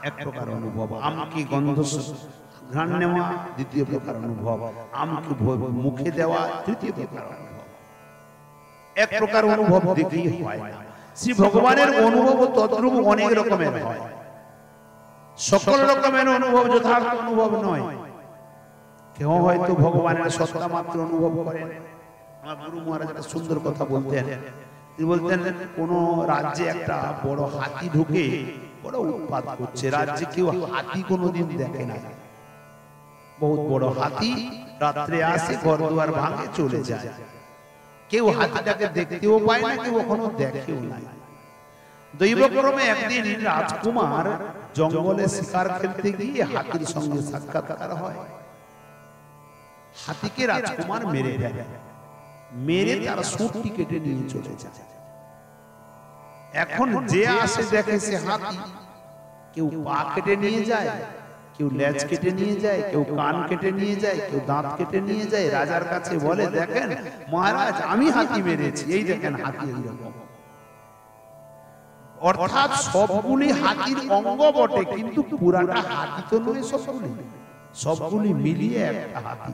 এক প্রকার অনুভব, আমকে গন্ধ ঘ্রাণ নেওয়া দ্বিতীয় প্রকার অনুভব, আমকে মুখে দেওয়া তৃতীয় প্রকার অনুভব। এক প্রকার অনুভব দেখেই হয় না। শ্রী ভগবানের অনুভব তদ্রূপ অনেক রকমের হয়। সকল রকমের অনুভব যথার্থ অনুভব নয়। কেউ হয়তো ভগবানের সত্তা মাত্র অনুভব করেন। আমার গুরু মহারাজ একটা সুন্দর কথা বলতেন। তিনি বলতেন, কোন রাজ্যে একটা বড় হাতি ঢুকে বড় উৎপাত করছে। রাজ্যে কেউ হাতি কোনোদিন দেখে না। বহুত বড় হাতি রাত্রে আসে, ঘর দুয়ার ভাঙে চলে যায়। কেউ হাতিটাকে দেখতেও পায় না, কেউ কখনো দেখেও না। দৈবক্রমে একদিন রাজকুমার জঙ্গলে শিকার খেলতে গিয়ে হাতির সঙ্গে সাক্ষাৎকার হয়। হাতিকে রাজকুমার মেরে ফেলে, মেরে তার সুরটি কেটে নিয়ে চলে যায়। এখন যে আসে দেখে সে হাতি, কেউ পা কেটে নিয়ে যায়, কেউ লেজ কেটে নিয়ে যায়, কেউ কান কেটে নিয়ে যায়, কেউ দাঁত কেটে নিয়ে যায়। রাজার কাছে বলে, দেখেন মহারাজ, আমি হাতি মেরেছি, এই দেখেন হাতি এইরকম। অর্থাৎ সবগুলি হাতির অঙ্গ বটে, কিন্তু পুরাটা হাতি তো নয়। সবগুলি মিলিয়ে একটা হাতি।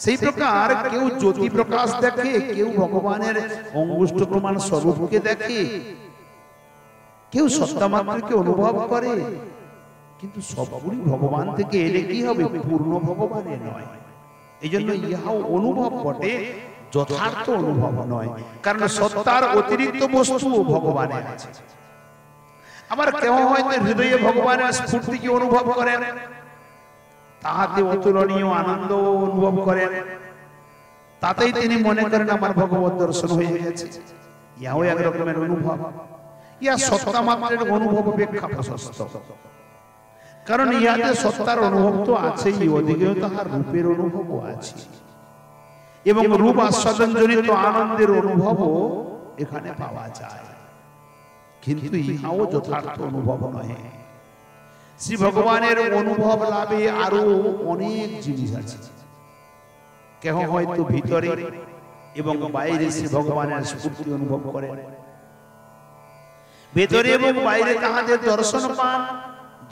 সেই প্রকার কেউ জ্যোতি প্রকাশ দেখে, কেউ ভগবানের অঙ্গুষ্ঠ প্রমাণ স্বরূপকে দেখে, কেউ সত্তা মাত্রকে অনুভব করে, কিন্তু সবগুলি ভগবান থেকে এলে কি হবে? পূর্ণ ভগবানের নয়। এই জন্য ইহাও অনুভব বটে, যথার্থ অনুভব নয়। কারণ সত্তার অতিরিক্ত বস্তু ভগবানের আছে। আবার কেউ হয়তো হৃদয়ে ভগবানের স্ফূর্তিকে অনুভব করেন, তাহাতে অতুলনীয় আনন্দ অনুভব করেন। তাতেই তিনি মনে করেন আমার ভগবত দর্শন হয়ে গেছে। ইহাও এক রকমের অনুভব। ইহা সত্তা মাত্রের অনুভব অপেক্ষা প্রশস্ত। কারণ ইহাতে সত্তার অনুভব তো আছেই, ওদিকেও তাহার রূপের অনুভবও আছে, এবং রূপ আস্বাদন জনিত আনন্দের অনুভবও এখানে পাওয়া যায়। কিন্তু ইহাও যথার্থ অনুভব নয়। শ্রী ভগবানের অনুভব লাভে আরো অনেক জিনিস আছে। কেহ হয়তো ভিতরে এবং বাইরে শ্রী ভগবানের স্ফূর্তি অনুভব করেন, ভেতরে এবং বাইরে তাহাদের দর্শন পান,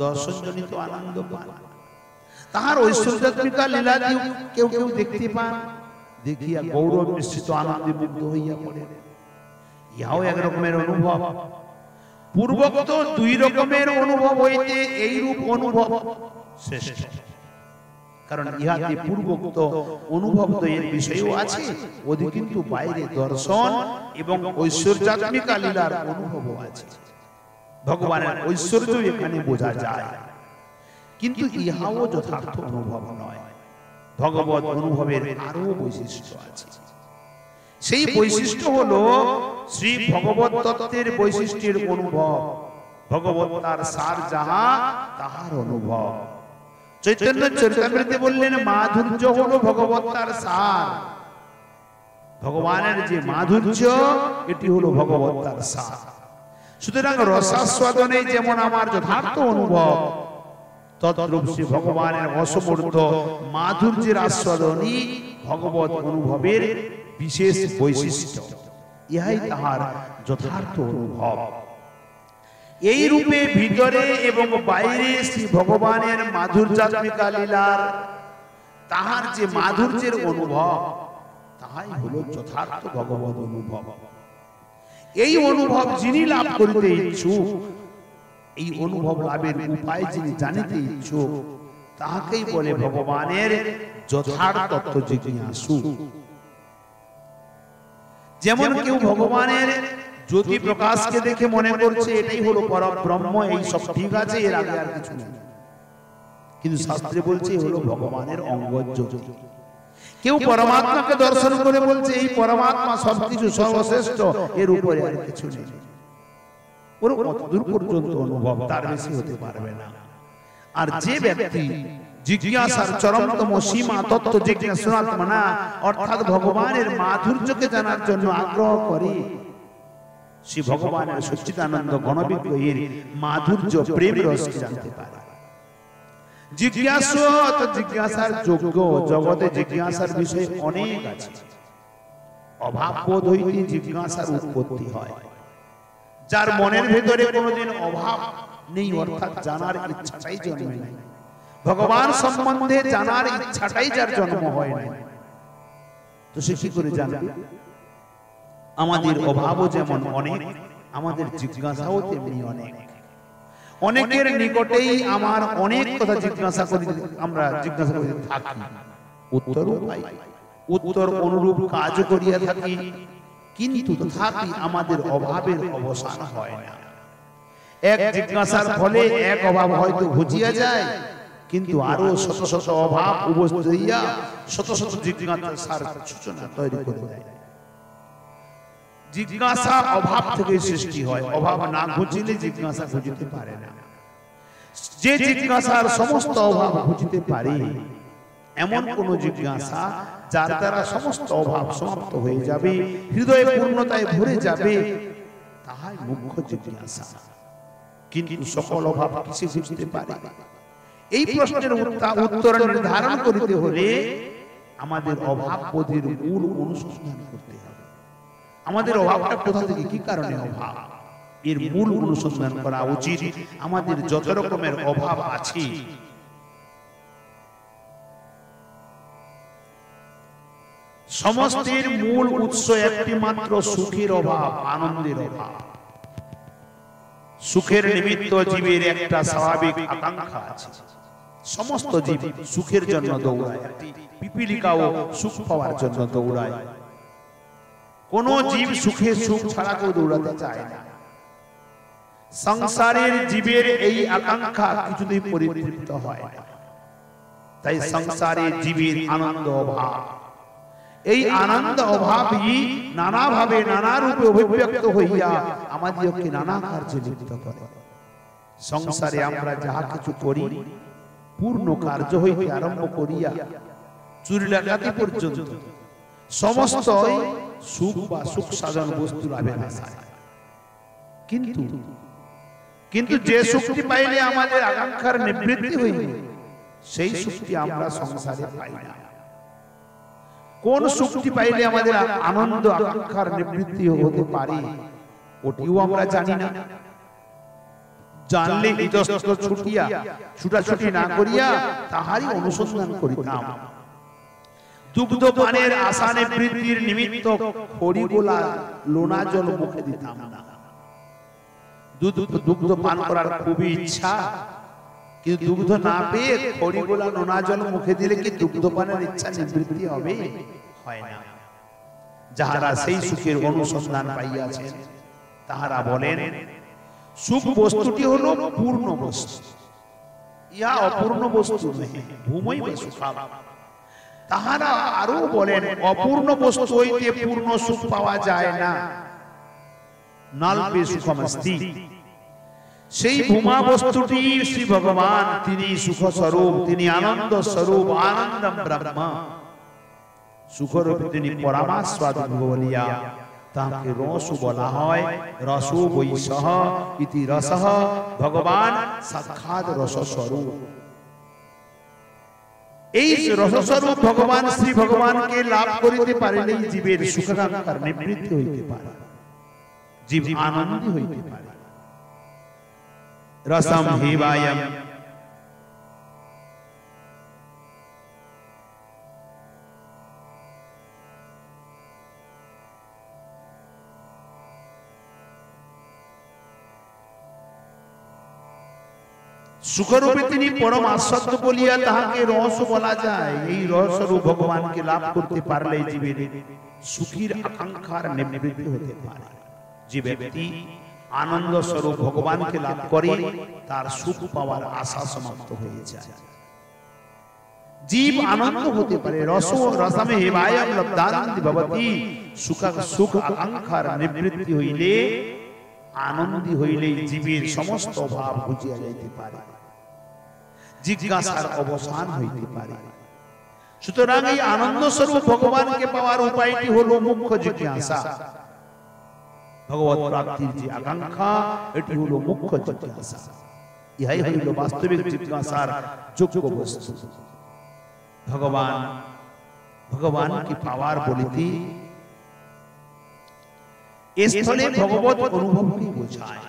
দর্শনজনিত আনন্দ পান। তাহার ঐশ্বর্যাত্মিকা লীলা কেউ কেউ দেখতে পান, দেখিয়া গৌরব মিশ্রিত আনন্দে মুগ্ধ হইয়া পড়েন। ইহাও এক রকমের অনুভব। পূর্বোক্ত দুই রকমের অনুভব হইতে এই রূপ অনুভব শ্রেষ্ঠ। কারণ ইহাতে পূর্বোক্ত অনুভব তো এর বিষয়ও আছে, ওদি কিন্তু বাইরে দর্শন এবং ঐশ্বর্যাত্মিকা লীলার অনুভবও আছে। ভগবানের ঐশ্বর্য এখানে বোঝা যায়, কিন্তু ইহাও যথার্থ অনুভব নয়। ভগবত অনুভবের আরো বৈশিষ্ট্য আছে। সেই বৈশিষ্ট্য হলো শ্রী ভগবত তত্ত্বের বৈশিষ্ট্যের অনুভব। ভগবত তার সার যাহা তাহার অনুভব। চৈতন্য চরিতামৃতে বললেন, মাধুর্য হলো ভগবত তার সার। ভগবানের যে মাধুর্য, এটি হলো ভগবত তার সার। সুতরাং রসাস্বাদনে যেমন আমার যথার্থ অনুভব, তদ্রূপ শ্রী ভগবানের অসমর্থ মাধুর্যের আস্বাদনই ভগবত অনুভবের বিশেষ বৈশিষ্ট্য। ইহাই তাহার যথার্থ অনুভব। এই রূপে ভিতরে এবং বাইরে শ্রী ভগবানের মাধুর্যাত্মিকা লীলার তাহার যে মাধুর্যের অনুভব, তাহাই হলো যথার্থ ভগবত অনুভব। এই অনুভব যিনি লাভ করিতে ইচ্ছুক, এই অনুভব লাভের উপায় যিনি জানিতে ইচ্ছুক, তাহাকেই বলে ভগবানের যথার্থ তত্ত্ব জিজ্ঞাসু। যেমন কেউ ভগবানের জ্যোতি প্রকাশকে দেখে মনে করছে এটাই হলো পরব্রহ্ম, এই সব ঠিক আছে, এর আগে আর কিছু নেই, কিন্তু শাস্ত্রে বলছে হলো ভগবানের অঙ্গ জ্যোতি। কেউ পরমাত্মাকে দর্শন করে বলছে এই পরমাত্মা সবকিছু সর্বশ্রেষ্ঠ, এর উপরে আর কিছু নেই। ওর কতদূর পর্যন্ত অনুভব, তার বেশি হতে পারবে না। আর যে ব্যক্তি জিজ্ঞাসার চরমতম সীমা তত্ত্ব জিজ্ঞাসুনাত্মনা, অর্থাৎ ভগবানের মাধুর্যকে জানার জন্য আগ্রহ করে, শ্রী ভগবানের সচ্চিদানন্দ গণবিগ্রহের মাধুর্য প্রেম রস জানতে পারে। জিজ্ঞাসু তো জিজ্ঞাসার যোগ্য, জগতে জিজ্ঞাসার বিষয় অনেক আছে। অভাব বোধ হইতে জিজ্ঞাসার উৎপত্তি হয়। যার মনের ভেতরে কোনোদিন অভাব নেই, অর্থাৎ জানার ইচ্ছাটাই জন্মে নাই, ভগবান সম্বন্ধে জানার ইচ্ছাটাই যার জন্ম হয় নাই, তো সে কি করে জানবে? আমাদের অভাবও যেমন অনেক, আমাদের জিজ্ঞাসাও তেমনি অনেক। অনেকের নিকটেই আমার অনেক কথা জিজ্ঞাসা করি, আমরা জিজ্ঞাসা করি থাকি, উত্তরও পাই, উত্তর অনুরূপ কাজ করিয়া থাকি, কিন্তু তথাপি আমাদের অভাবের অবসান হয় না। এক জিজ্ঞাসার ফলে এক অভাব হয়তো ঘুচিয়া যায়, কিন্তু আরো শত শত অভাব উপস্থিত হইয়া শত শত জিজ্ঞাসার সূচনা তৈরি করে দেয়। জিজ্ঞাসা অভাব থেকে সৃষ্টি হয়, অভাব না ঘুচিলে জিজ্ঞাসা ঘুচিতে পারে না। যে জিজ্ঞাসার সমস্ত অভাব ঘুচিতে পারে, এমন কোন জিজ্ঞাসা যার দ্বারা সমস্ত অভাব সমাপ্ত হয়ে যাবে, হৃদয়ে পূর্ণতায় ভরে যাবে, তাহাই মুখ্য জিজ্ঞাসা। কিন্তু সকল অভাব কিসে ঘুচিতে পারে? এই প্রশ্নের উত্তর নির্ধারণ করিতে হলে আমাদের অভাব বোধের মূল অনুসন্ধান করতে হবে। আমাদের অভাবটা কোথা থেকে, কি কারণে অভাব, এর মূল অনুসন্ধান করা উচিত। আমাদের যত রকমের অভাব আছে, সমস্তের মূল উৎস একটি মাত্র, সুখের অভাব, আনন্দের অভাব। সুখের নিমিত্ত জীবের একটা স্বাভাবিক আকাঙ্ক্ষা আছে। সমস্ত জীব সুখের জন্য দৌড়ায়, পিপিলিকাও সুখ পাওয়ার জন্য দৌড়ায়। কোন জীব সুখে সুখ ছাড়া কেউ দৌড়াতে চায় না। সংসারের জীবের এই আকাঙ্ক্ষা কিছুতেই পরিতৃপ্ত হয় না, তাই সংসারের জীবের আনন্দ অভাব। এই আনন্দ অভাবই নানাভাবে নানা রূপে অভিব্যক্ত হইয়া আমাদেরকে নানা কার্যে লিপ্ত করে। সংসারে আমরা যাহা কিছু করি, পূর্ণ কার্য হইতে আরম্ভ করিয়া চুরি ডাকাতি পর্যন্ত সমস্ত সুখ বা সুখ সাধন বস্তু লাভের আশায়। কিন্তু যে সুখটি পাইলে আমাদের আকাঙ্ক্ষার নিবৃত্তি হইবে, সেই সুখটি আমরা সংসারে পাই না। কোন সুখটি পাইলে আমাদের আনন্দ আকাঙ্ক্ষার নিবৃত্তি হতে পারে, ওটিও আমরা জানি না। জানলে ইতস্তত ছুটাছুটি না করিয়া তাহারই অনুসন্ধান করিতাম। দুগ্ধ পানের আশা নিবৃত্তির নিমিত্ত খড়িগোলা লোনা জল মুখে দিতাম না। দুগ্ধ পান করার খুবই ইচ্ছা, কিন্তু দুগ্ধ না পেয়ে খড়িগোলা নোনা জল মুখে দিলে কি দুগ্ধ পানের ইচ্ছা নিবৃত্তি হবে? হয় না। যাহারা সেই সুখের অনুসন্ধান পাইয়াছেন, তাহারা বলেন সুখ বস্তুটি হলো পূর্ণ বস্তু, ইহা অপূর্ণ বস্তু নহে, ভূমৈব সুখম। তাহারা আরো বলেন অপূর্ণ বস্তু হইতে পূর্ণ সুখ পাওয়া যায় না, নাল্পে সুখমস্তি। সেই ভূমা বস্তুটি শ্রী ভগবান, তিনি সুখ স্বরূপ, তিনি আনন্দ স্বরূপ, আনন্দম ব্রহ্ম। সুখরূপ তিনি পরমাস্বাদ বলিয়া তাকে রস বলা হয়। রস বৈশঃ ইতি রসঃ, ভগবান সাক্ষাৎ রস স্বরূপ। এই রসস্বরূপ ভগবান শ্রী ভগবানকে লাভ করিতে পারিলেই জীবের সুখাকাঙ্ক্ষার নিবৃত্তি হইতে পারে, জীব আনন্দী হইতে পারে। রসম হেবায়ম সুখরূপে তিনি পরম আস্বাদ্য বলিয়া তাহাকে রস বলা যায়। এই রসস্বরূপ ভগবানকে লাভ করতে পারলে জীবের সুখীর আকাঙ্ক্ষার নিবৃত্তি হতে পারে। যে ব্যক্তি আনন্দ স্বরূপ ভগবানকে লাভ করে তার সুখ পাওয়ার আশা সমাপ্ত হয়ে যায়। জীব আনন্দ হতে পারে। রস রসমে হেবায়ম লব্ধানন্দি ভবতি। সুখ আকাঙ্ক্ষার নিবৃত্তি হইলে, আনন্দী হইলেই জীবের সমস্ত ভাব বুঝিয়া যাইতে পারে, জিজ্ঞাসার অবসান হইতে পারে। সুতরাং এই আনন্দ স্বরূপ ভগবানকে পাওয়ার উপায়টি হলো মুখ্য জিজ্ঞাসা। ভগবত প্রাপ্তির যে আকাঙ্ক্ষা, এটি হলো মুখ্য জিজ্ঞাসা। ইহাই হইল বাস্তবিক জিজ্ঞাসার যোগ্য বস্তু। ভগবানকে পাওয়ার বলিতে স্থলে ভগবত অনুভবকে বোঝায়।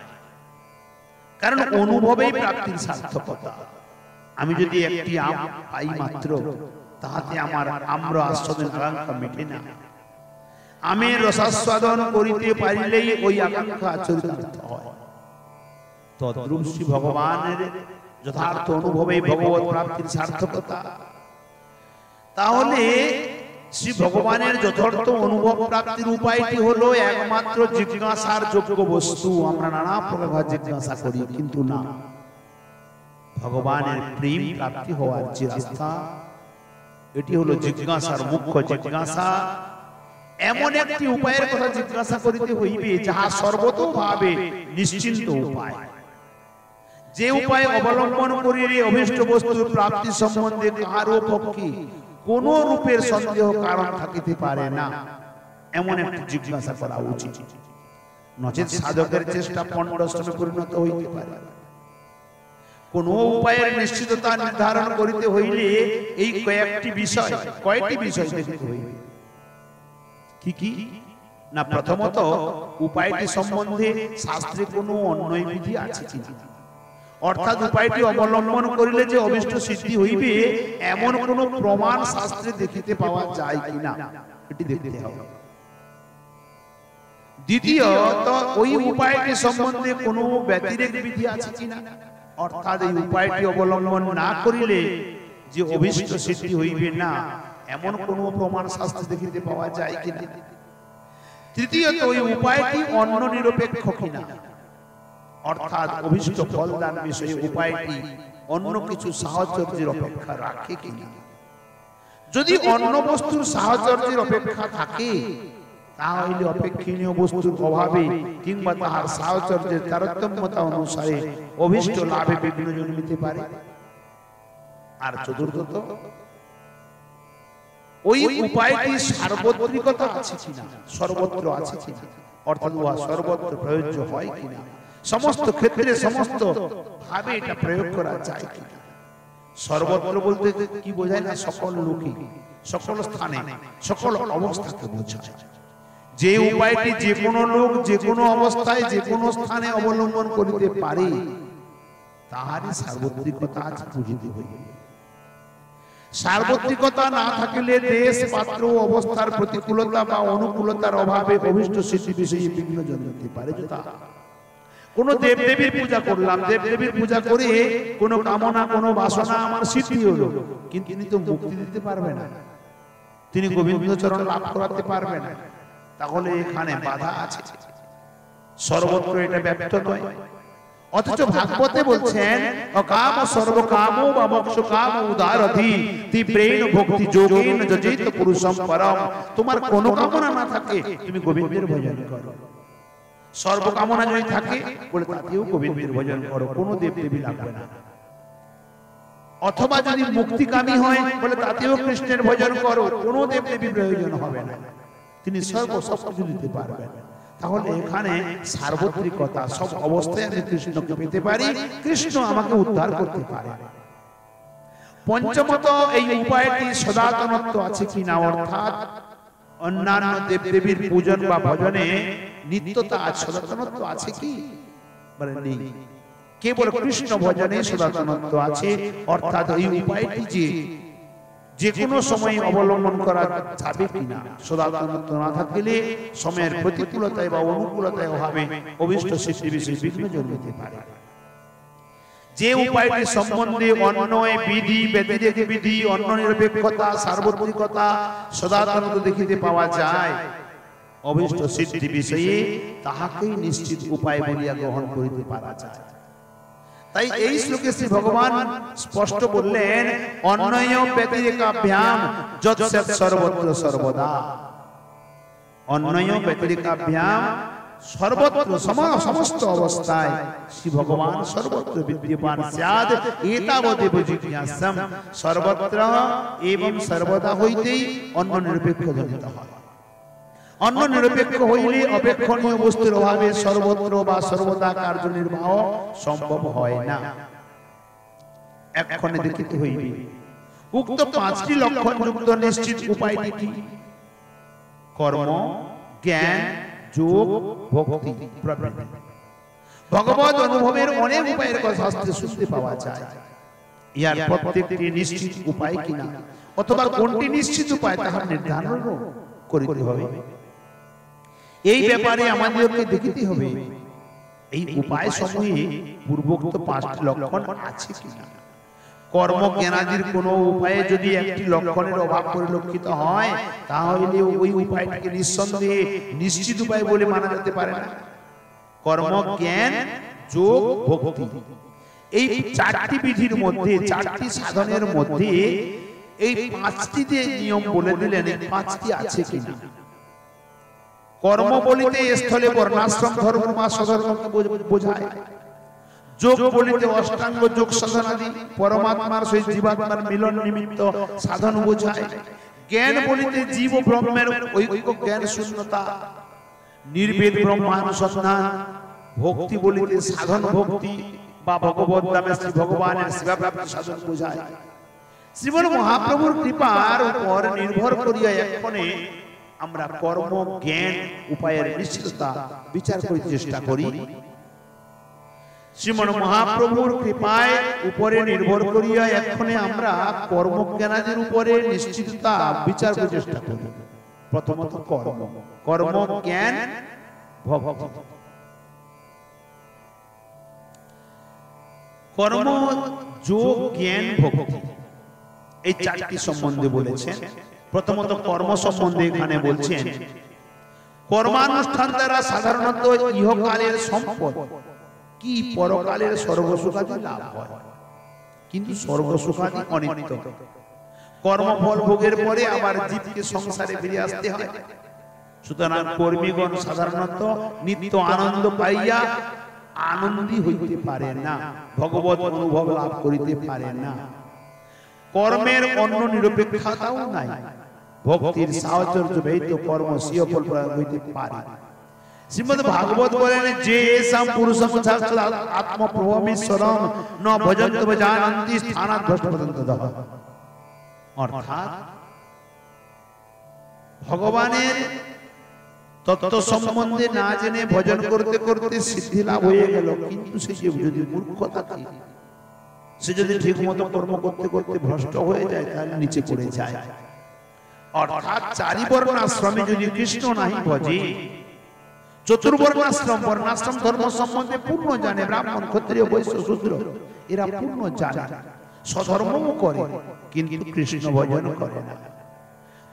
কারণ অনুভবেই প্রাপ্তির সার্থকতা। আমি যদি একটি আম পাই মাত্র, তাহাতে আমার আম্র আস্বাদন আকাঙ্ক্ষা মেটে না। আমের রসাস্বাদন করিতে পারিলেই ওই আকাঙ্ক্ষা চরিতার্থ হয়। তদ্রূপ শ্রী ভগবানের যথার্থ অনুভবেই ভগবত প্রাপ্তির সার্থকতা। তাহলে শ্রী ভগবানের যথার্থ অনুভব প্রাপ্তির উপায়টি হলো একমাত্র জিজ্ঞাসার যোগ্য বস্তু। আমরা নানা প্রকার জিজ্ঞাসা করি, কিন্তু না, ভগবানের প্রেম প্রাপ্তি হওয়ার যে রাস্তা, এটি হলো জিজ্ঞাসার মুখ্য জিজ্ঞাসা। এমন একটি উপায়ের কথা জিজ্ঞাসা করিতে হইবে যাহা সর্বতোভাবে নিশ্চিন্ত উপায়। যে উপায় অবলম্বন করিলে অভীষ্ট বস্তুর প্রাপ্তি সম্বন্ধে কারো পক্ষে কোন রূপের সন্দেহ কারণ থাকিতে পারে না, এমন একটি জিজ্ঞাসা করা উচিত। নচেৎ সাধকের চেষ্টা পণ্ডশ্রমে পরিণত হইতে পারে। কোন উপায়ের নিশ্চিততা নির্ধারণ করিতে হইলে এই কয়েকটি বিষয় দেখিতে হইবে। কি কি না, প্রথমত উপায়টি সম্বন্ধে শাস্ত্রে কোনো অন্যয় বিধি আছে কিনা, অর্থাৎ উপায়টি অবলম্বন করিলে যে অভিষ্ট সিদ্ধি হইবে এমন কোন প্রমাণ শাস্ত্রে দেখিতে পাওয়া যায় কিনা, এটি দেখতে হবে। দ্বিতীয়ত ওই উপায়টি সম্বন্ধে কোনো ব্যতিরেক বিধি আছে কিনা, অর্থাৎ এই উপায়টি অবলম্বন না করিলে যে অভিষ্ট সিদ্ধি হইবে না এমন কোনো প্রমাণ শাস্ত্রে দেখিতে পাওয়া যায় কিনা। তৃতীয়ত ওই উপায়টি অন্য নিরপেক্ষ কিনা, অর্থাৎ অভিষ্ট ফলদান বিষয়ে উপায়টি অন্য কিছু সাহচর্যের অপেক্ষা রাখে কিনা। যদি অন্য বস্তুর সাহচর্যের অপেক্ষা থাকে, তাহলে অপেক্ষণীয় বস্তুর অভাবে কিংবা তাহার সাহচর্যের তারতম্যতা অনুসারে অভিষ্ট লাভে বিঘ্ন জন্মিতে পারে। আর চতুর্থত ওই উপায়টি সার্বত্রিকতা আছে কিনা, সর্বত্র আছে কিনা, অর্থাৎ উহা সর্বত্র প্রযোজ্য হয় কিনা, সমস্ত ক্ষেত্রে সমস্ত ভাবে এটা প্রয়োগ করা যায় কিনা। সর্বত্র বলতে কি বোঝায় না, সকল লোকে, সকল স্থানে, সকল অবস্থাকে বোঝায়। যে উপায়টি যে কোনো লোক যে কোনো অবস্থায় যে কোনো স্থানে অবলম্বন করিতে পারে, তাহারই সার্বত্রিকতা আছে বুঝিতে হইবে। সার্বত্রিকতা না থাকিলে দেশ, পাত্র, অবস্থার প্রতিকূলতা বা অনুকূলতার অভাবে অভিষ্ট সিদ্ধি বিষয়ে বিঘ্ন জন্মিতে পারে। কোন দেবদেবীর পূজা করলাম, দেবদেবীর পূজা করে কোন কামনা কোন বাসনা আমার সিদ্ধি হলো, কিন্তু তিনি তো মুক্তি দিতে পারবে না, তিনি গোবিন্দ চরণ লাভ করাতে পারবে না। তাহলে এখানে বাধা আছে, সর্বত্র এটা ব্যক্ত নয়। অথচ ভাগবতে বলছেন অকাম সর্বকাম বা মোক্ষ কাম উদারধি তীব্রেণ ভক্তি যোগেন যজিত পুরুষম পরম। তোমার কোনো কামনা না থাকে, তুমি গোবিন্দের ভজন করো। সর্বকামনা যদি থাকে, বলে তাতেও গোবিন্দের ভজন করো, কোনো দেবদেবী লাগবে না। অথবা যদি মুক্তিকামী হয়, বলে তাতেও কৃষ্ণের ভজন করো, কোনো দেবদেবী প্রয়োজন হবে না, তিনি সর্বশক্তি দিতে পারবেন। তাহলে এখানে সার্বত্রিকতা, সব অবস্থায় আমি কৃষ্ণকে পেতে পারি, কৃষ্ণ আমাকে উদ্ধার করতে পারে। পঞ্চমত এই উপায়টি সনাতনত্ব আছে কিনা, অর্থাৎ অন্যান্য দেবদেবীর পূজন বা ভজনে নিত্যতা সনাতনত্ব আছে কি, বলে নেই। কেবল কৃষ্ণ ভজনে সনাতনত্ব আছে, অর্থাৎ এই উপায়টি যে কোনো সময় অবলম্বন করা যাবে কিনা। সনাতনত্ব না থাকলে সময়ের প্রতিকূলতায় বা অনুকূলতায় অভাবে অভিষ্ট সিদ্ধি বিষয়ে বিঘ্ন জন্মিতে পারে। যে উপায়টি সম্বন্ধে অন্যয় বিধি, ব্যতিরেক বিধি, অন্য নিরপেক্ষতা, সার্বত্রিকতা, সনাতনত্ব দেখিতে পাওয়া যায় অভিষ্ট সিদ্ধি বিষয়ে, তাহাকেই নিশ্চিত উপায় বলিয়া গ্রহণ করিতে পারা যায়। তাই এই শ্লোকে শ্রী ভগবান স্পষ্ট বললেন, অন্যয় ব্যতিরেকাভ্যাম যৎসৎ সর্বত্র সর্বদা। অন্যয় ব্যতিরেকাভ্যাম সর্বত্র সমস্ত অবস্থায় শ্রী ভগবান সর্বত্র বিদ্যমান স্যাদ এতাবদেব জিজ্ঞাসাম। সর্বত্র এবং সর্বদা হইতেই অন্য নিরপেক্ষ জনিত হয়। অন্য নিরপেক্ষ হইলে অপেক্ষণীয় বস্তুর অভাবে সর্বত্র বা সর্বদা কার্য নির্বাহ সম্ভব হয় না। এক্ষণে দেখিতে হইবে উক্ত পাঁচটি লক্ষণ যুক্ত নিশ্চিত উপায়টি কি? কর্ম, জ্ঞান, যোগ, ভক্তি প্রভৃতি। ভগবত অনুভবের অনেক উপায়ের কথা শাস্ত্রে শুনতে পাওয়া যায়। ইয়ার প্রত্যেকটি নিশ্চিত উপায় কিনা অথবা কোনটি নিশ্চিত উপায় তাহার নির্ধারণ করিতে হবে। এই ব্যাপারে আমাদেরকে দেখিতে হবে এই উপায় সমূহে পূর্বোক্ত পাঁচটি লক্ষণ আছে কিনা। কর্ম জ্ঞানাদির কোন উপায়ে যদি একটি লক্ষণের অভাব পরিলক্ষিত হয়, তাহলে ওই উপায়টিকে নিঃসন্দেহে নিশ্চিত উপায় বলে মানা যেতে পারে না। কর্ম, জ্ঞান, যোগ, ভক্তি, এই চারটি বিধির মধ্যে, চারটি সাধনের মধ্যে এই পাঁচটি যে নিয়ম বলে দিলেন, এই পাঁচটি আছে কিনা। কর্ম বলিতে স্থলে বর্ণাশ্রম ধর্ম বা স্বধর্মকে বোঝায়। যোগ বলিতে অষ্টাঙ্গ যোগ সাধনাদি পরমাত্মার সহিত জীবাত্মার মিলন নিমিত্ত সাধন বোঝায়। জ্ঞান বলিতে জীব ও ব্রহ্মের ঐক্য জ্ঞান শূন্যতা, নির্ভেদ ব্রহ্মানুসন্ধান। ভক্তি বলিতে সাধন ভক্তি বা ভগবত নামে শ্রী ভগবানের সেবা প্রাপ্তি সাধন বোঝায়। শ্রীমন মহাপ্রভুর কৃপার উপর নির্ভর করিয়া এক্ষণে আমরা কর্ম, জ্ঞান উপায়ের নিশ্চিততা বিচার করিতে চেষ্টা করি। শ্রীমন মহাপ্রভুর কৃপায় উপরে নির্ভর করিয়া এক্ষণে আমরা কর্মজ্ঞানাদির উপরে নিশ্চিততা বিচার করিতে চেষ্টা করি। প্রথমত কর্ম, জ্ঞান, ভক্তি। কর্ম, যোগ, জ্ঞান, ভক্তি, এই চারটি সম্বন্ধে বলেছেন। প্রথমত কর্ম সম্বন্ধে এখানে বলছেন, কর্মানুষ্ঠান দ্বারা সাধারণত ইহকালের সম্পদ কি পরকালের সর্বসুখাদি লাভ হয়, কিন্তু সর্বসুখাদি অনিত্য। কর্মফল ভোগের পরে আবার জীবকে সংসারে ফিরে আসতে হয়। সুতরাং কর্মীগণ সাধারণত নিত্য আনন্দ পাইয়া আনন্দী হইতে পারে না, ভগবত অনুভব লাভ করিতে পারে না। কর্মের অন্য নিরপেক্ষতাও নাই। ভক্তির সাহচর্য ব্যতীত কর্ম স্বীয় ফল প্রদান হইতে পারে। শ্রীমদ্ ভাগবত বলেন, যে এসাম পুরুষম সাক্ষাৎ আত্মপ্রভমিশ্বরম ন ভজন্ত জানন্তি স্থানাৎ ভ্রষ্টপদন্ততঃ। অর্থাৎ ভগবানের তত্ত্ব সম্বন্ধে না জেনে ভজন করতে করতে সিদ্ধি লাভ হয়ে গেল, কিন্তু সে যদি মূর্খ থাকে, সে যদি ঠিক মতো কর্ম করতে করতে ভ্রষ্ট হয়ে যায়, তাহলে নিচে পড়ে যায়। অর্থাৎ চারি বর্ণাশ্রমে যদি কৃষ্ণ নাহি ভজে, চতুর্বর্ণাশ্রম বর্ণাশ্রম ধর্ম সম্বন্ধে পূর্ণ জানে, ব্রাহ্মণ, ক্ষত্রিয়, বৈশ্য, শূদ্র এরা পূর্ণ জানে, স্বধর্মও করে, কিন্তু কৃষ্ণ ভজন করে না।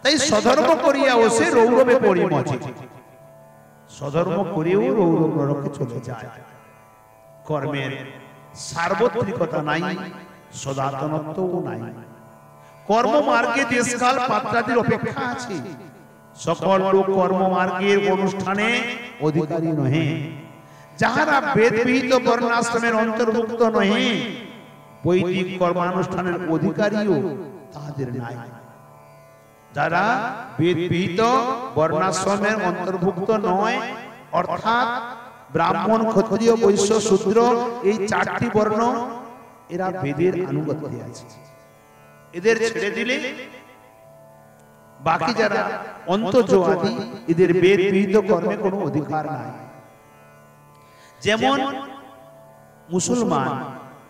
তাই স্বধর্ম করিয়াও সে রৌরবে পরিমজে, স্বধর্ম করেও রৌরব নরকে চলে যায়। কর্মের সার্বত্রিকতা নাই, সনাতনত্বও নাই। কর্ম মার্গে দেশকাল পাত্রাদির অপেক্ষা আছে। সকল লোক কর্ম মার্গের অনুষ্ঠানে অধিকারী নহে। যাহারা বেদবিহিত বর্ণাশ্রমের অন্তর্ভুক্ত নহে, বৈদিক কর্মানুষ্ঠানের অধিকারীও তাহাদের নাই। যারা বেদবিহিত বর্ণাশ্রমের অন্তর্ভুক্ত নয়, অর্থাৎ ব্রাহ্মণ, ক্ষত্রিয়, বৈশ্য, শূদ্র এই চারটি বর্ণ, এরা বেদের আনুগত্যে আছে। এদের ছেড়ে দিলে বাকি যারা অন্তর্জোয়াদি এদের বেদ বিহিত কর্মে কোনো অধিকার নাই। যেমন মুসলমান,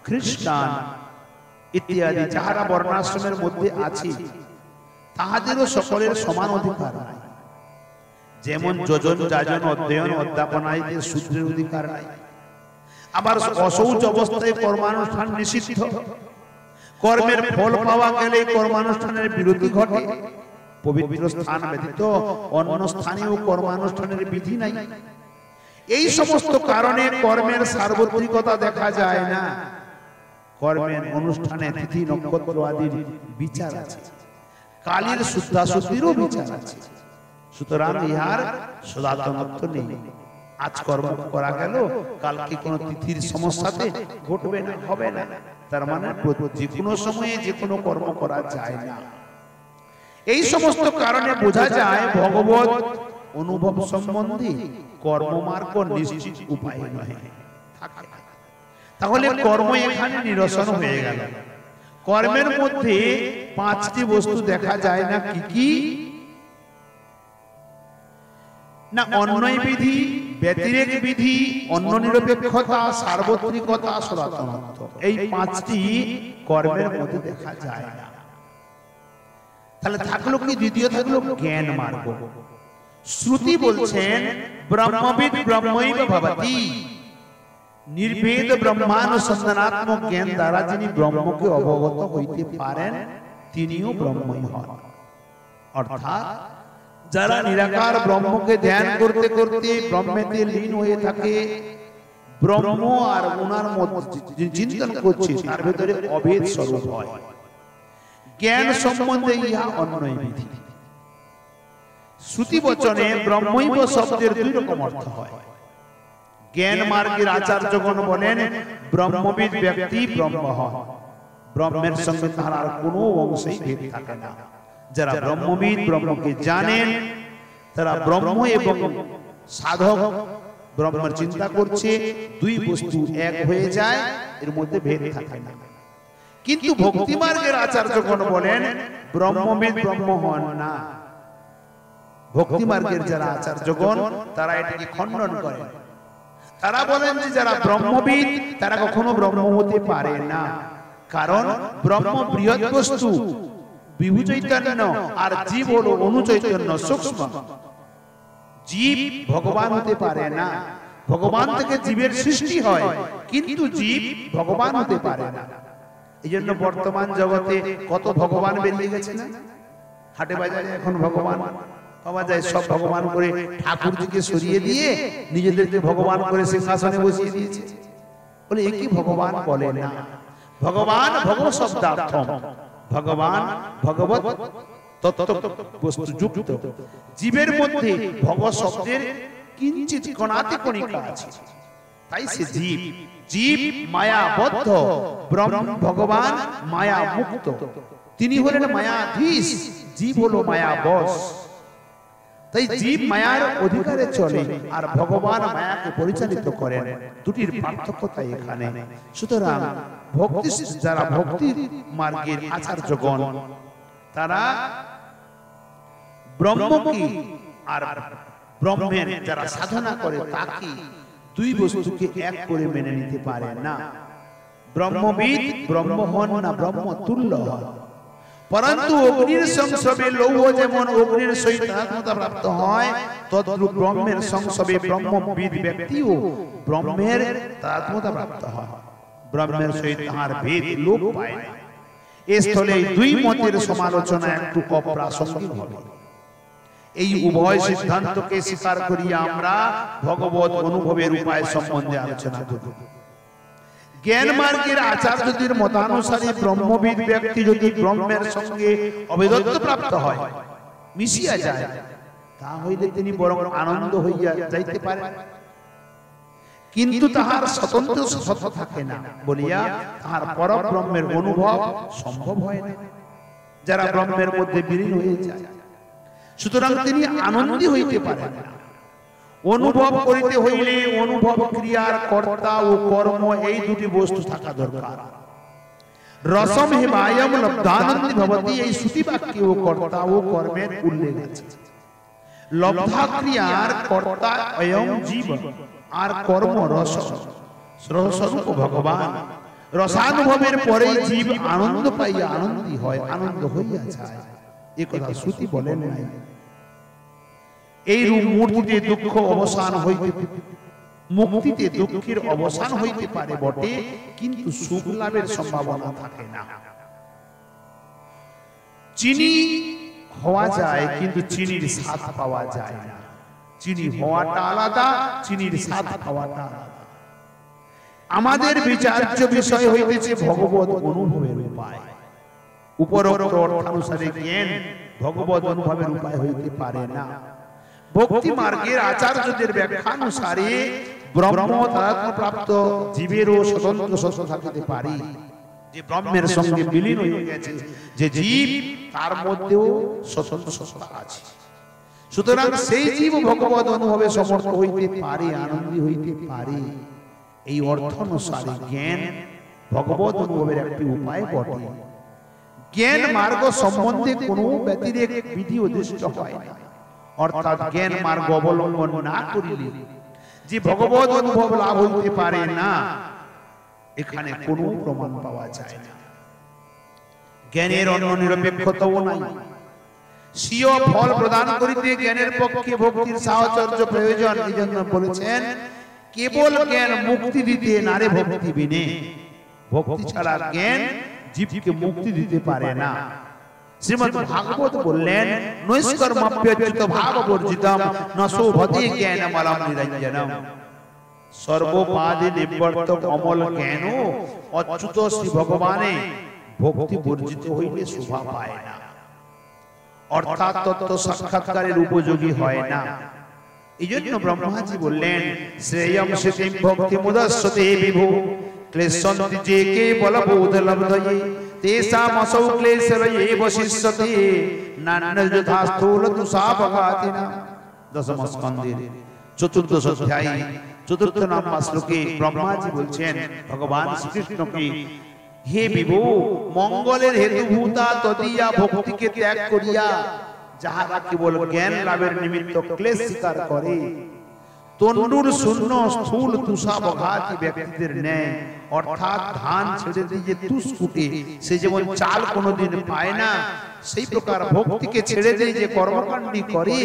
খ্রিস্টান ইত্যাদি যাহারা বর্ণাশ্রমের মধ্যে আছে তাহাদেরও সকলের সমান অধিকার নাই। যেমন যোজন, যাজন, অধ্যয়ন, অধ্যাপনায় শূদ্রের অধিকার নাই। আবার অশৌচ অবস্থায় কর্মানুষ্ঠান নিষিদ্ধ। কর্মের ফল পাওয়া গেলে কর্মানুষ্ঠানের বিরতি ঘটে। পবিত্র স্থান ব্যতীত অন্য স্থানেও কর্মানুষ্ঠানের বিধি নাই। এই সমস্ত কারণে কর্মের সার্বত্রিকতা দেখা যায় না। কর্মের অনুষ্ঠানে তিথি নক্ষত্র আদির বিচার আছে, কালীর শুদ্ধাশুদ্ধিরও বিচার আছে। সুতরাং ইহার সনাতনত্ব নেই। আজ কর্ম করা গেল, কালকে কোনো তিথির সমস্যাতে ঘটবে না, হবে না। তার মানে যে কোনো সময়ে যে কোনো কর্ম করা যায় না। এই সমস্ত কারণে বোঝা যায় ভগবত অনুভব সম্বন্ধে কর্মমার্গ নিশ্চিত উপায় নয়। তাহলে কর্ম এখানে নিরসন হয়ে গেল। কর্মের মধ্যে পাঁচটি বস্তু দেখা যায় না। কি কি? না অন্যয় বিধি, ব্যতিরেক বিধি, অন্য নিরপেক্ষতা, সার্বত্রিকতা, সনাতনত্ব। এই পাঁচটি কর্মের মধ্যে দেখা যায় না। তাহলে থাকলো কি? দ্বিতীয় থাকলো জ্ঞান মার্গ। শ্রুতি বলছেন ব্রহ্মবিদ ব্রহ্মৈব ভবতি। নির্ভেদ ব্রহ্মানুসন্ধানাত্মক জ্ঞান দ্বারা যিনি ব্রহ্মকে অবগত হইতে পারেন তিনিও ব্রহ্মই হন। অর্থাৎ যারা নিরাকার ব্রহ্মকে ধ্যান করতে করতে ব্রহ্মেতে লীন হয়ে থাকে, ব্রহ্ম আর ওনার মধ্যে চিন্তন করছে, তার ভিতরে অভেদ স্বরূপ হয়। জ্ঞান সম্বন্ধে ইহা অন্যয় বিধি। শ্রুতি বচনে ব্রহ্মৈব শব্দের দুই রকম অর্থ হয়। জ্ঞান মার্গের আচার্যগণ বলেন ব্রহ্মবিদ ব্যক্তি ব্রহ্ম হন। ব্রহ্মের সঙ্গে তার আর কোনো অংশেই ভেদ থাকে না। যারা ব্রহ্মবিদ, ব্রহ্মকে জানেন, তারা ব্রহ্ম এবং সাধক ব্রহ্মের চিন্তা করছে, দুই বস্তু এক হয়ে যায়, এর মধ্যে ভেদ থাকে না। কিন্তু ভক্তি মার্গের আচার্যগণ বলেন ব্রহ্মবিদ ব্রহ্ম হন না। ভক্তি মার্গের যারা আচার্যগণ তারা এটাকে খণ্ডন করেন। তারা বলেন যে যারা ব্রহ্মবিদ তারা কখনো ব্রহ্ম হতে পারে না। কারণ ব্রহ্ম বৃহৎ বস্তু, বিভু চৈতন্য, আর জীব হলো অনু চৈতন্য সূক্ষ্ম। জীব ভগবান হতে পারে না। ভগবান থেকে জীবের সৃষ্টি হয়, কিন্তু জীব ভগবান হতে পারে না। এই জন্য বর্তমান জগতে কত ভগবান বেরিয়ে গেছে না? হাটে বাজারে এখন ভগবান পাওয়া যায়। সব ভগবান করে ঠাকুরজিকে সরিয়ে দিয়ে নিজেদেরকে ভগবান করে সিংহাসনে বসিয়ে দিয়েছে। বলে এ কি ভগবান বলে না। ভগবান ভগবত শব্দার্থম, ভগবান ভগবত তত্ত্ব বস্তু যুক্ত। জীবের মধ্যে ভগবত শব্দের কিঞ্চিত কণাতে কণিকা আছে, তাই সে জীব। জীব মায়াবদ্ধ, ব্রহ্ম ভগবান মায়া মুক্ত। তিনি হলেন মায়াধীশ, জীব হলো মায়াবশ। তাই জীব মায়ার অধিকারে চলে আর ভগবান মায়াকে পরিচালিত করেন। দুটির পার্থক্য তাই এখানে। সুতরাং ভক্তি যারা ভক্তি মার্গের আচার্যগণ তারা ব্রহ্মকে আর ব্রহ্মের যারা সাধনা করে তাকে দুই বস্তুকে এক করে মেনে নিতে পারে না। ব্রহ্মবিদ ব্রহ্ম হন না, ব্রহ্ম তুল্য হন। परंतु अग्निर संसवे लौह जेमन अग्निर सहित आत्मता प्राप्त হয় তদ্রূপ ব্রহ্মের সংসবে ব্রহ্মবিদ ব্যক্তিও ব্রহ্মের আত্মতা প্রাপ্ত হয়। ব্রহ্মের সহিত তার ভেদ লোপ পায় না। এই স্থলে দুই মতের সমালোচনা একটু অপ্রাসঙ্গিক হবে। এই উভয় সিদ্ধান্তকে স্বীকার করিয়া আমরা ভগবত অনুভবের উপায় সম্বন্ধে আলোচনা করব। জ্ঞান মার্গের আচার্যদের মতানুসারে ব্রহ্মবিদ ব্যক্তি যদি ব্রহ্মের সঙ্গে অভেদত্ব প্রাপ্ত হয়, মিশিয়া যায়, তা হইলে তিনি বরং আনন্দ হইয়া যাইতে পারেন, কিন্তু তাহার স্বতন্ত্র সত্য থাকে না বলিয়া তাহার পরব্রহ্মের অনুভব সম্ভব হয় না। যারা ব্রহ্মের মধ্যে বিলীন হয়ে যায়, সুতরাং তিনি আনন্দী হইতে পারেন না। অনুভব করিতে হইলে অনুভব ক্রিয়ার কর্তা ও কর্ম এই দুটি বস্তু থাকা দরকার। রসম হেবায়ম লব্ধানন্দি ভবতি, এই শ্রুতি বাক্যে ও কর্তা ও কর্মের উল্লেখ আছে। লব্ধা ক্রিয়ার কর্তা অয়ং জীব, আর কর্ম রস, রসস্বরূপ ভগবান। রসানুভবের পরেই জীব আনন্দ পাইয়া আনন্দী হয়, আনন্দ হইয়া যায়, এ কথা শ্রুতি বলেন নাই। এই রূপ মূর্তিতে দুঃখ অবসান হইতে, মুক্তিতে দুঃখের অবসান হইতে পারে বটে, কিন্তু সুখ লাভের সম্ভাবনা থাকে না। চিনি হওয়া যায়, কিন্তু চিনির স্বাদ পাওয়া যায় না। চিনি হওয়াটা আলাদা, চিনির স্বাদ পাওয়াটা আলাদা। আমাদের বিচার্য বিষয় হইতেছে ভগবত অনুভবের উপায়। উপরোক্ত অর্থানুসারে জ্ঞান ভগবত অনুভবের উপায় হইতে পারে না। ভক্তি মার্গের আচার্যদের ব্যাখ্যানুসারে ব্রহ্ম তারাত্ম্য প্রাপ্ত জীবেরও স্বতন্ত্র সত্তা থাকিতে পারে, যে ব্রহ্মের সঙ্গে বিলীন হয়ে গেছে, যে জীব তার মধ্যেও স্বতন্ত্র সত্তা আছে। সুতরাং সেই জীব ভগবত অনুভবে সমর্থ হইতে পারে, আনন্দী হইতে পারে। এই অর্থ অনুসারে জ্ঞান ভগবত অনুভবের একটি উপায় বটে। জ্ঞান মার্গ সম্বন্ধে কোনো ব্যতিরেক বিধি উদ্দিষ্ট হয় না। অর্থাৎ জ্ঞান মার্গ অবলম্বন না করিলে যে ভগবত অনুভব লাভ হইতে পারে না, এখানে কোনো প্রমাণ পাওয়া যায় না। জ্ঞানের অন্য নিরপেক্ষতাও নাই। স্বীয় ফল প্রদান করিতে জ্ঞানের পক্ষে ভক্তির সাহচর্য প্রয়োজন। এই জন্য বলেছেন, কেবল জ্ঞান মুক্তি দিতে নারে ভক্তি বিনে। ভক্তি ছাড়া জ্ঞান জীবকে মুক্তি দিতে পারে না। শ্রীমদ্ ভাগবত বললেন, নৈষ্কর্মাপ্যচ্যুত ভাববর্জিতম ন শোভতে জ্ঞানমলম নিরঞ্জনম। সর্বপাদে নিবর্তক অমল জ্ঞান অচ্যুত শ্রী ভগবানে ভক্তি বর্জিত হইলে শোভা পায় না, অর্থাৎ তত্ত্ব সাক্ষাৎকারের উপযোগী হয় না। এই জন্য ব্রহ্মাজি বললেন, শ্রেয়ম সেতিম ভক্তি মুদস্যতে বিভু ক্লেশন্তি যে কে বলবোধ লব্ধয়ে তেষাম অসৌ ক্লেশরয়ে বশিষ্যতে নান্য যথা স্থূল তুষাবঘাতিনা। দশম স্কন্ধের চতুর্দশ অধ্যায় চতুর্থ নম্বর শ্লোকে ব্রহ্মাজি বলছেন ভগবান শ্রীকৃষ্ণকে, হে বিভু, মঙ্গলের হেতুভূতা তদীয়া ভক্তিকে ত্যাগ করিয়া যাহারা কেবল জ্ঞান লাভের নিমিত্ত ক্লেশ স্বীকার করে, তন্ডুর শূন্য স্থূল তুষাবঘাতী ব্যক্তিদের ন্যায়, অর্থাৎ ধান ছেড়ে দিয়ে তুষ কুটে সে যেমন চাল কোনোদিন পায় না, সেই প্রকার ভক্তিকে ছেড়ে দিয়ে যে কর্মকাণ্ডী করে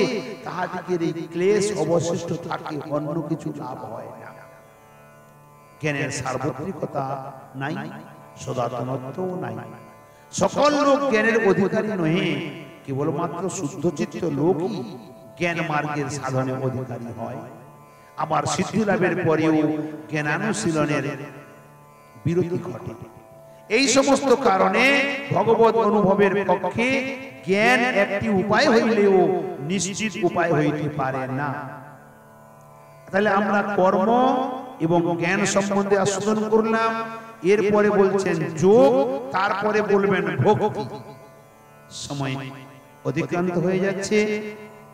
তাহাদিগের এই ক্লেশ অবশিষ্ট থাকে, অন্য কিছু লাভ হয় না। জ্ঞানের সার্বত্রিকতা নাই, সদাতনত্বও নাই। সকল লোক জ্ঞানের অধিকারী নহে, কেবলমাত্র শুদ্ধচিত্ত লোকই জ্ঞান মার্গের সাধনে অধিকারী হয়। আবার সিদ্ধি লাভের পরেও জ্ঞানানুশীলনের বিরতি ঘটে। এই সমস্ত কারণে ভগবত অনুভবের পক্ষে জ্ঞান একটি উপায় হইলেও নিশ্চিত উপায় হইতে পারে না। তাহলে আমরা কর্ম এবং জ্ঞান সম্বন্ধে আস্বাদন করলাম। এরপরে বলছেন যোগ, তারপরে বলবেন ভক্তি। সময় অতিক্রান্ত হয়ে যাচ্ছে,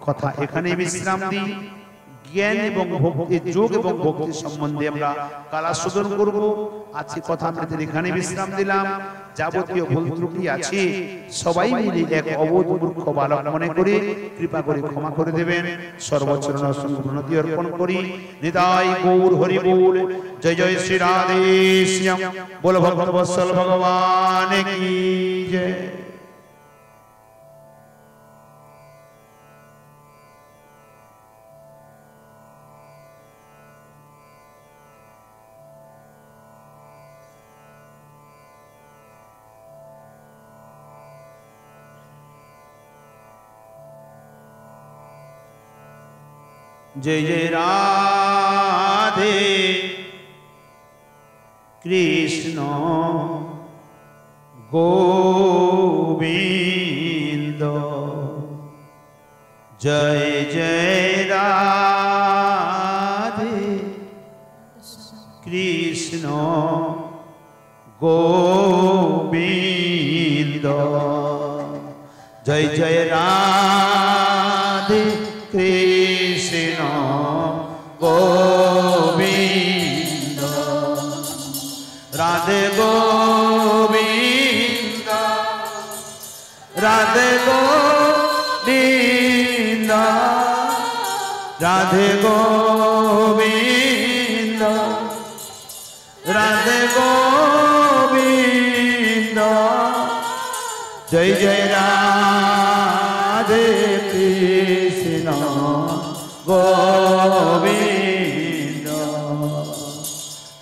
কথা এখানে বিশ্রাম দিই। জ্ঞান এবং ভক্তি, যোগ এবং ভক্তি সম্বন্ধে আমরা কাল আস্বাদন করব। আজকে কথা আমাদের এখানে বিশ্রাম দিলাম। যাবতীয় ভুল ত্রুটি আছে সবাই মিলে এক অবোধ মূর্খ বালক মনে করে কৃপা করে ক্ষমা করে দেবেন। সর্বচরণ প্রণতি অর্পণ করি। নিতাই গৌর হরি বল। জয় জয় শ্রী রাধে শ্যাম। বল ভক্ত বৎসল ভগবান কি জয়। जय जय राधे कृष्ण गोविंद। जय जय राधे कृष्ण गोविंद। जय जय राधे कृष्ण गोविंद। राधे गोविंद। রাধে গোবিন্দ রাধে গোবিন্দ রাধে গোবিন্দ জয় জয় রাধে কৃষ্ণ গোবিন্দ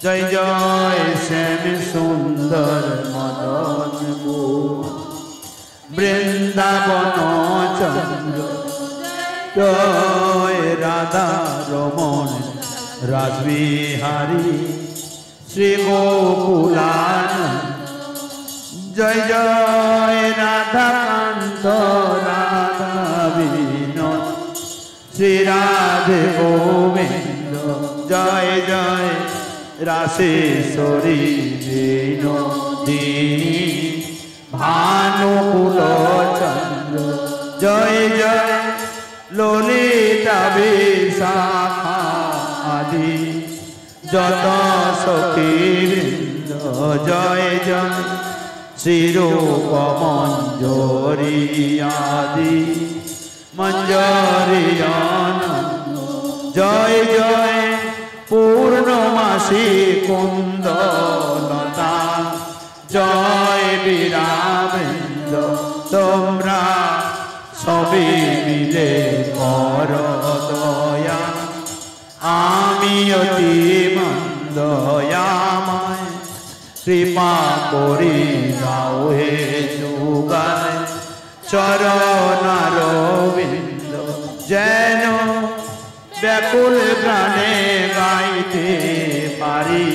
জয় জয় শ্যাম সুন্দর মদন বৃন্দাবন চন্দ্র জয় রাধা রমণ রাসবিহারী শ্রী গোকুলানন্দ জয় জয় রাধাকান্ত রাধা বিনোদ শ্রী রাধে গোবিন্দ জয় জয় রাসেশ্বরী বিনোদিনী ভানুকুল চন্দ্র জয় জয় ললিতা বিশাখা আদি যত সখীবৃন্দ জয় জয় শ্রীরূপ মঞ্জরি আদি মঞ্জরি আনন্দ জয় জয় পূর্ণমাসী কুন্দ লতা জয় বীরাবৃন্দ তোমরা সবে মিলে কর দয়া আমি অতি মন্দয়াময় কৃপা করি দাও হে যুগায় চরণারবিন্দ যেন ব্যাকুল প্রাণে গাইতে পারি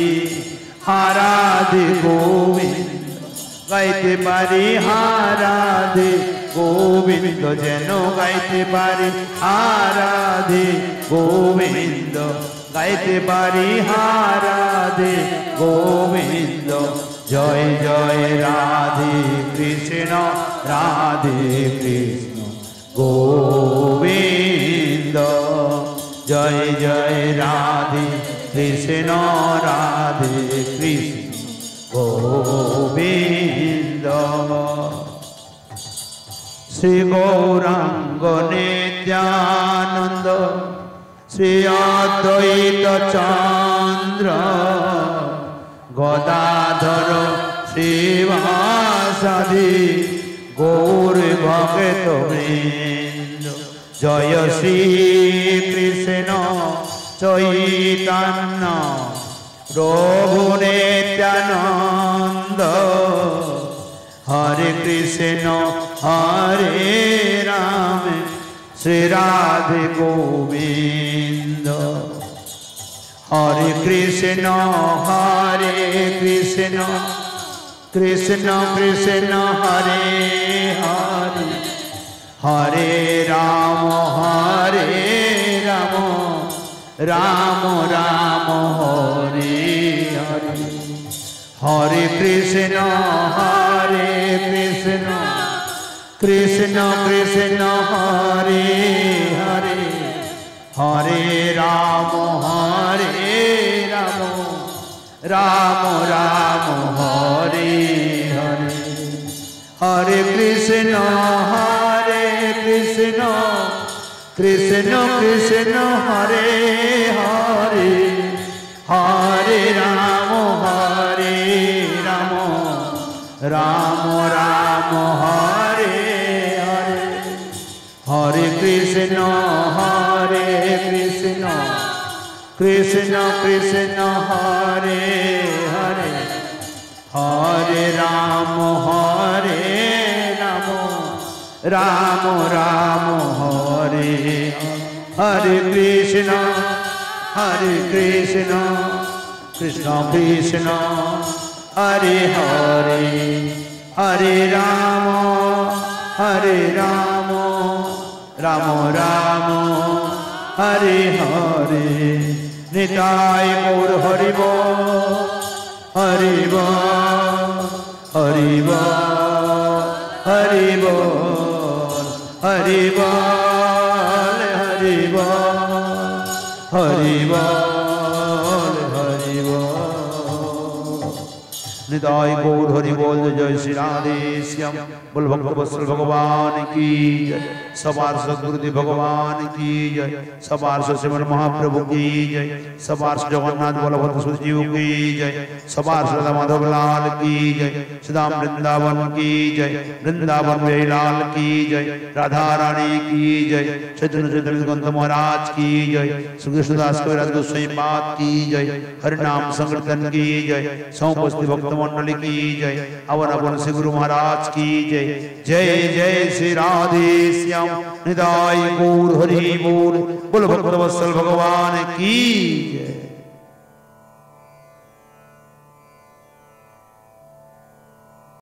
হারাধে গোবিন্দ গাইতে পারি হারাধে গোবিন্দ যেন গাইতে পারি হারাধে গোবিন্দ গাইতে পারি হারাধে গোবিন্দ জয় জয় রাধে কৃষ্ণ রাধে কৃষ্ণ গোবিন্দ জয় জয় রাধে কৃষ্ণ রাধে কৃষ্ণ গোবিন্দ শ্রী গৌরাঙ্গ নিত্যানন্দ শ্রী অদ্বৈত চন্দ্র গদাধর শ্রীবাসাদি গৌর ভক্ত বৃন্দ জয় শ্রী কৃষ্ণ চৈতন্য প্রভু নিত্যানন্দ হরে কৃষ্ণ হরে রাম শ্রী রাধে গোবিন্দ হরে কৃষ্ণ কৃষ্ণ কৃষ্ণ হরে হরে হরে রাম রাম রাম হরে হরে হরে কৃষ্ণ কৃষ্ণ কৃষ্ণ হরে হরে হরে রাম রাম রাম হরে হরে হরে কৃষ্ণ কৃষ্ণ কৃষ্ণ হরে হরে হরে রাম রাম রাম হরে হরে হরে কৃষ্ণ কৃষ্ণ কৃষ্ণ হরে হরে হরে রাম রাম রাম হরে হরে কৃষ্ণ কৃষ্ণ কৃষ্ণ হরে হরে হরে রাম রাম রাম হরে হরে নিতাই গৌর হরিব হরিব হরিব হরিব হরিব হরিব হরিব হরিব निताय गौर हरि बोल जय श्री राधे श्याम बोल भक्त वत्सल भगवान की जय सवार सदगुरुदेव भगवान की जय सवार श्रीमन महाप्रभु की जय सवार जगन्नाथ बलभद्र सुजीव की जय सवार राधा माधव लाल की जय सुदाम वृंदावन की जय वृंदावन लाल की जय राधा रानी की जय चैतन्य चैतन्य ग्रंथ महाराज की जय श्री कृष्णदास कविराज गोस्वामी पाद की जय हरिनाम संकीर्तन की जय सौपस्ति भक्त मंडली की जय अवन अवन श्री गुरु महाराज की जय जय जय श्री राधे श्याम निताय गौर हरि बोल बोल भक्त वत्सल भगवान की जय।